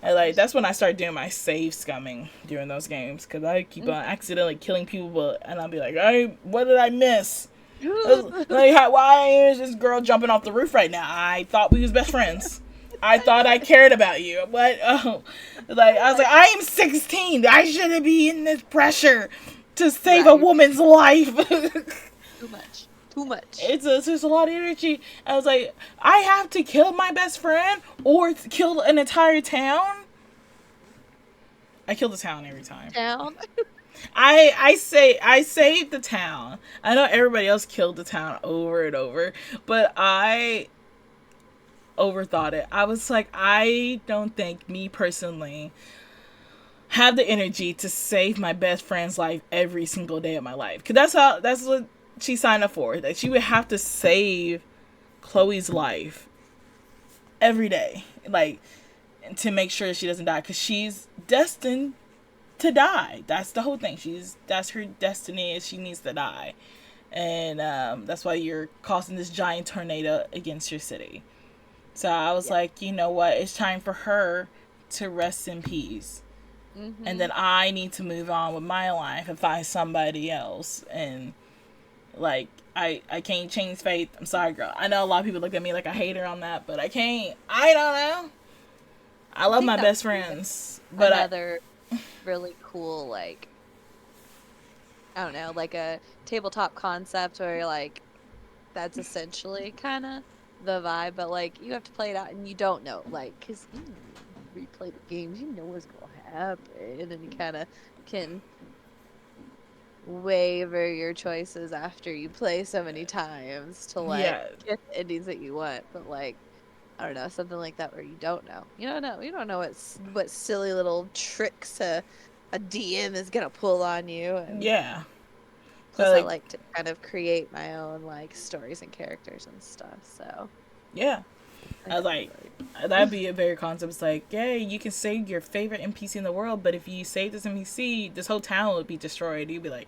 And like that's when I start doing my save scumming during those games, because I keep on accidentally killing people, and I'll be like, hey, what did I miss? Like, why is this girl jumping off the roof right now? I thought we was best friends. I thought I cared about you, but like I was like, I am 16. I shouldn't be in this pressure to save a woman's life. Too much. It's just a lot of energy. I was like, I have to kill my best friend or kill an entire town. I kill the town every time. I saved the town. I know everybody else killed the town over and over, but I overthought it. I was like, I don't think me personally have the energy to save my best friend's life every single day of my life. Cause that's what she signed up for. That she would have to save Chloe's life every day, like, to make sure she doesn't die, because she's destined to die. That's the whole thing. That's her destiny, is she needs to die, and that's why you're causing this giant tornado against your city. So I was like, you know what? It's time for her to rest in peace. Mm-hmm. And then I need to move on with my life and find somebody else. And like, I can't change fate. I'm sorry, girl. I know a lot of people look at me like I hate her on that, but I can't. I don't know. I love my best friends. But another really cool, like, I don't know, like a tabletop concept where, like, that's essentially kind of the vibe, but, like, you have to play it out and you don't know, like, because you replay the games, you know what's going to happen, and you kind of can waver your choices after you play so many times to, like, get the endings that you want, but, like, I don't know, something like that where you don't know. You don't know what silly little tricks a DM is gonna pull on you. And plus, I like to kind of create my own, like, stories and characters and stuff. So I was like, that'd be a very concept. It's like, yeah, you can save your favorite NPC in the world, but if you save this NPC, this whole town would be destroyed. You'd be like,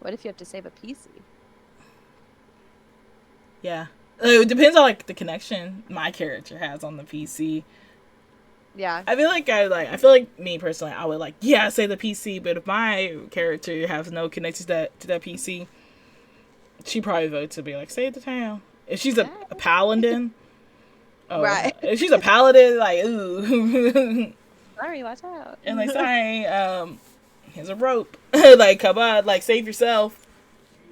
what if you have to save a PC? Yeah. It depends on, like, the connection my character has on the PC. Yeah. I feel like me personally, I would, like, say the PC, but if my character has no connection to that PC, she probably votes to be like, save the town. If she's a paladin, right. If she's a paladin, like, ooh. Sorry, watch out. And like, sorry, here's a rope. Like, come on, like, save yourself.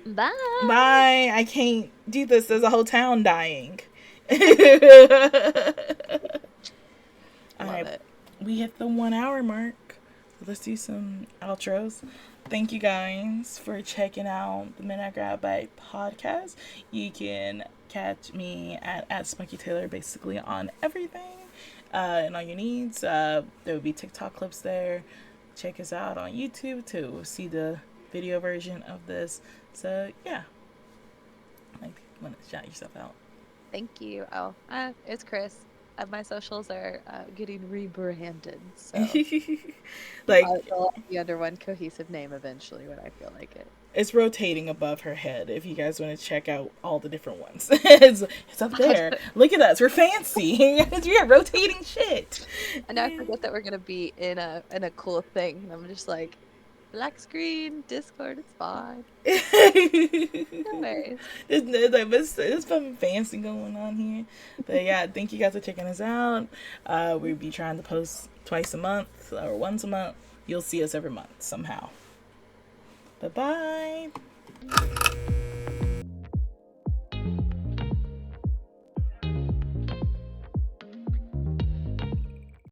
Bye. I can't do this. There's a whole town dying. Alright, we hit the 1 hour mark. Let's do some outros. Thank you guys for checking out the Midnightgrabbag Podcast. You can catch me at Spunky Taylor basically on everything and all your needs. There will be TikTok clips there. Check us out on YouTube to see the video version of this. So yeah, like, you want to shout yourself out? Thank you. Oh, it's Chris. My socials are getting rebranded, so like, I'll be under one cohesive name eventually when I feel like it. It's rotating above her head. If you guys want to check out all the different ones, it's up there. Look at us, we're fancy. We are rotating shit. And I forget that we're gonna be in a cool thing. And I'm just like, black screen, Discord, it's fine. No worries. It's something fancy going on here. But yeah, thank you guys for checking us out. We'll be trying to post twice a month or once a month. You'll see us every month somehow. Bye-bye.